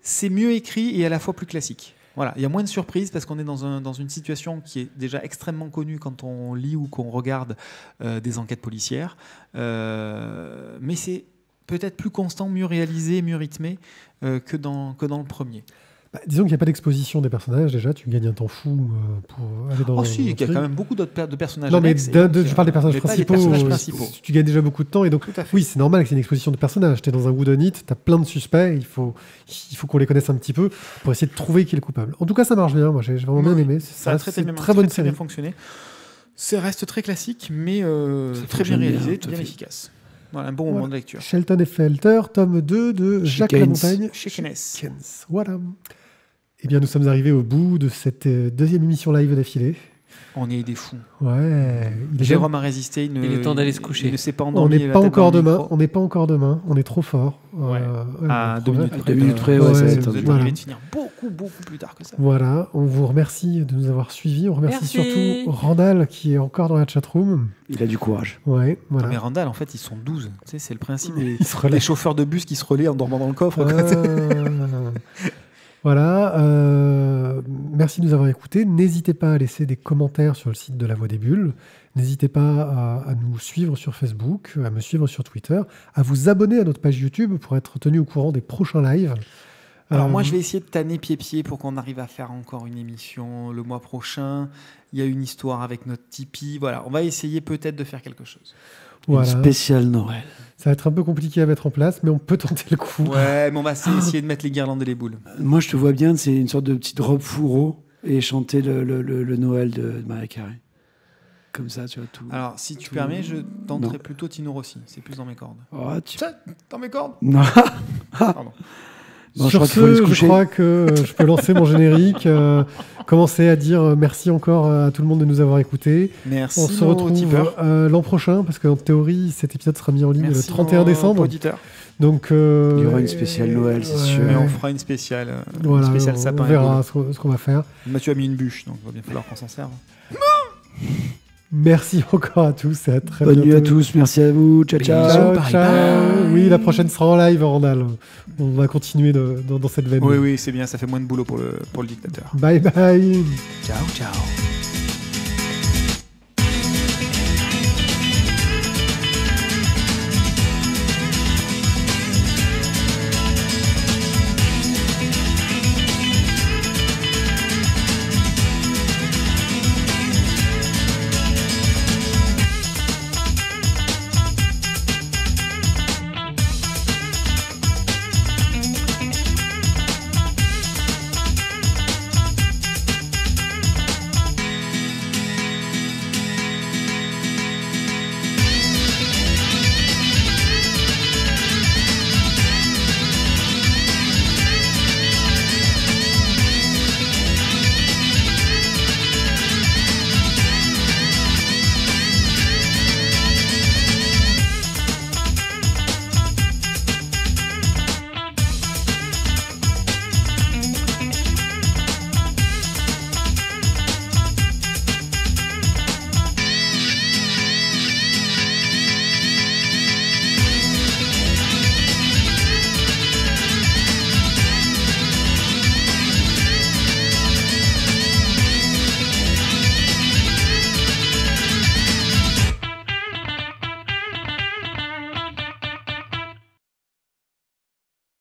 C'est mieux écrit et à la fois plus classique. Voilà, il y a moins de surprises parce qu'on est dans une situation qui est déjà extrêmement connue quand on lit ou qu'on regarde des enquêtes policières. Mais c'est peut-être plus constant, mieux réalisé, mieux rythmé que dans le premier. Bah, disons qu'il n'y a pas d'exposition des personnages, déjà, tu gagnes un temps fou pour aller dans... Oh si, il y a quand même beaucoup de personnages. Non, mais je parle des personnages principaux. Tu gagnes déjà beaucoup de temps, et donc oui, c'est normal que c'est une exposition de personnages. Tu es dans un whodunit, tu as plein de suspects, il faut qu'on les connaisse un petit peu pour essayer de trouver qui est le coupable. En tout cas, ça marche bien, moi j'ai vraiment bien aimé. Ça a très bonne série. Bien fonctionné. Ça reste très classique, mais très bien réalisé, bien efficace. Voilà, un bon moment de lecture. Shelton et Felter, tome 2 de Jacques Lamontagne. Chez Kennes. Voilà. Eh bien, nous sommes arrivés au bout de cette deuxième émission live d'affilée. On est des fous. Ouais. Jérôme a résisté. Il est temps d'aller se coucher. Il ne s'est pas On endormi. n'est pas encore demain. On n'est pas encore demain. On est trop fort. Ouais. À 2 minutes près. 2 minutes près, Vous ouais. êtes arrivé de finir beaucoup plus tard que ça. Voilà. On vous remercie de nous avoir suivis. On remercie surtout Randall qui est encore dans la chatroom. Il a du courage. Ouais. Voilà. Mais Randall, en fait, ils sont 12. Tu sais, c'est le principe des chauffeurs de bus qui se relaient en dormant dans le coffre. Voilà, merci de nous avoir écoutés. N'hésitez pas à laisser des commentaires sur le site de La Voix des Bulles. N'hésitez pas à nous suivre sur Facebook, à me suivre sur Twitter, à vous abonner à notre page YouTube pour être tenu au courant des prochains lives. Alors moi, je vais essayer de tanner pied-pied pour qu'on arrive à faire encore une émission le mois prochain. Il y a une histoire avec notre Tipeee. Voilà, on va essayer peut-être de faire quelque chose. Voilà. Une spéciale Noël. Ça va être un peu compliqué à mettre en place, mais on peut tenter le coup. Ouais, mais on va essayer de mettre les guirlandes et les boules. Moi, je te vois bien, c'est une sorte de petite robe fourreau et chanter le Noël de Maria Carré. Comme ça, tu vois tout. Alors, si tu permets, je tenterai plutôt Tino Rossi. C'est plus dans mes cordes. Oh, Ça, dans mes cordes. Non. Pardon. Bon, Sur je crois que je peux lancer mon générique, commencer à dire merci encore à tout le monde de nous avoir écoutés. Merci. On se retrouve l'an prochain, parce qu'en théorie, cet épisode sera mis en ligne le 31 décembre. Donc, il y aura une spéciale Noël, c'est sûr. Mais on fera une spéciale, sapin. On verra ce qu'on va faire. Mathieu a mis une bûche, donc il va bien falloir qu'on s'en serve. Merci encore à tous et à très bientôt. Bonne nuit à tous, merci à vous. Ciao, ciao. Bye. Oui, la prochaine sera en live, Randall. On va continuer dans cette veine. Oui, c'est bien, ça fait moins de boulot pour le dictateur. Bye bye. Ciao.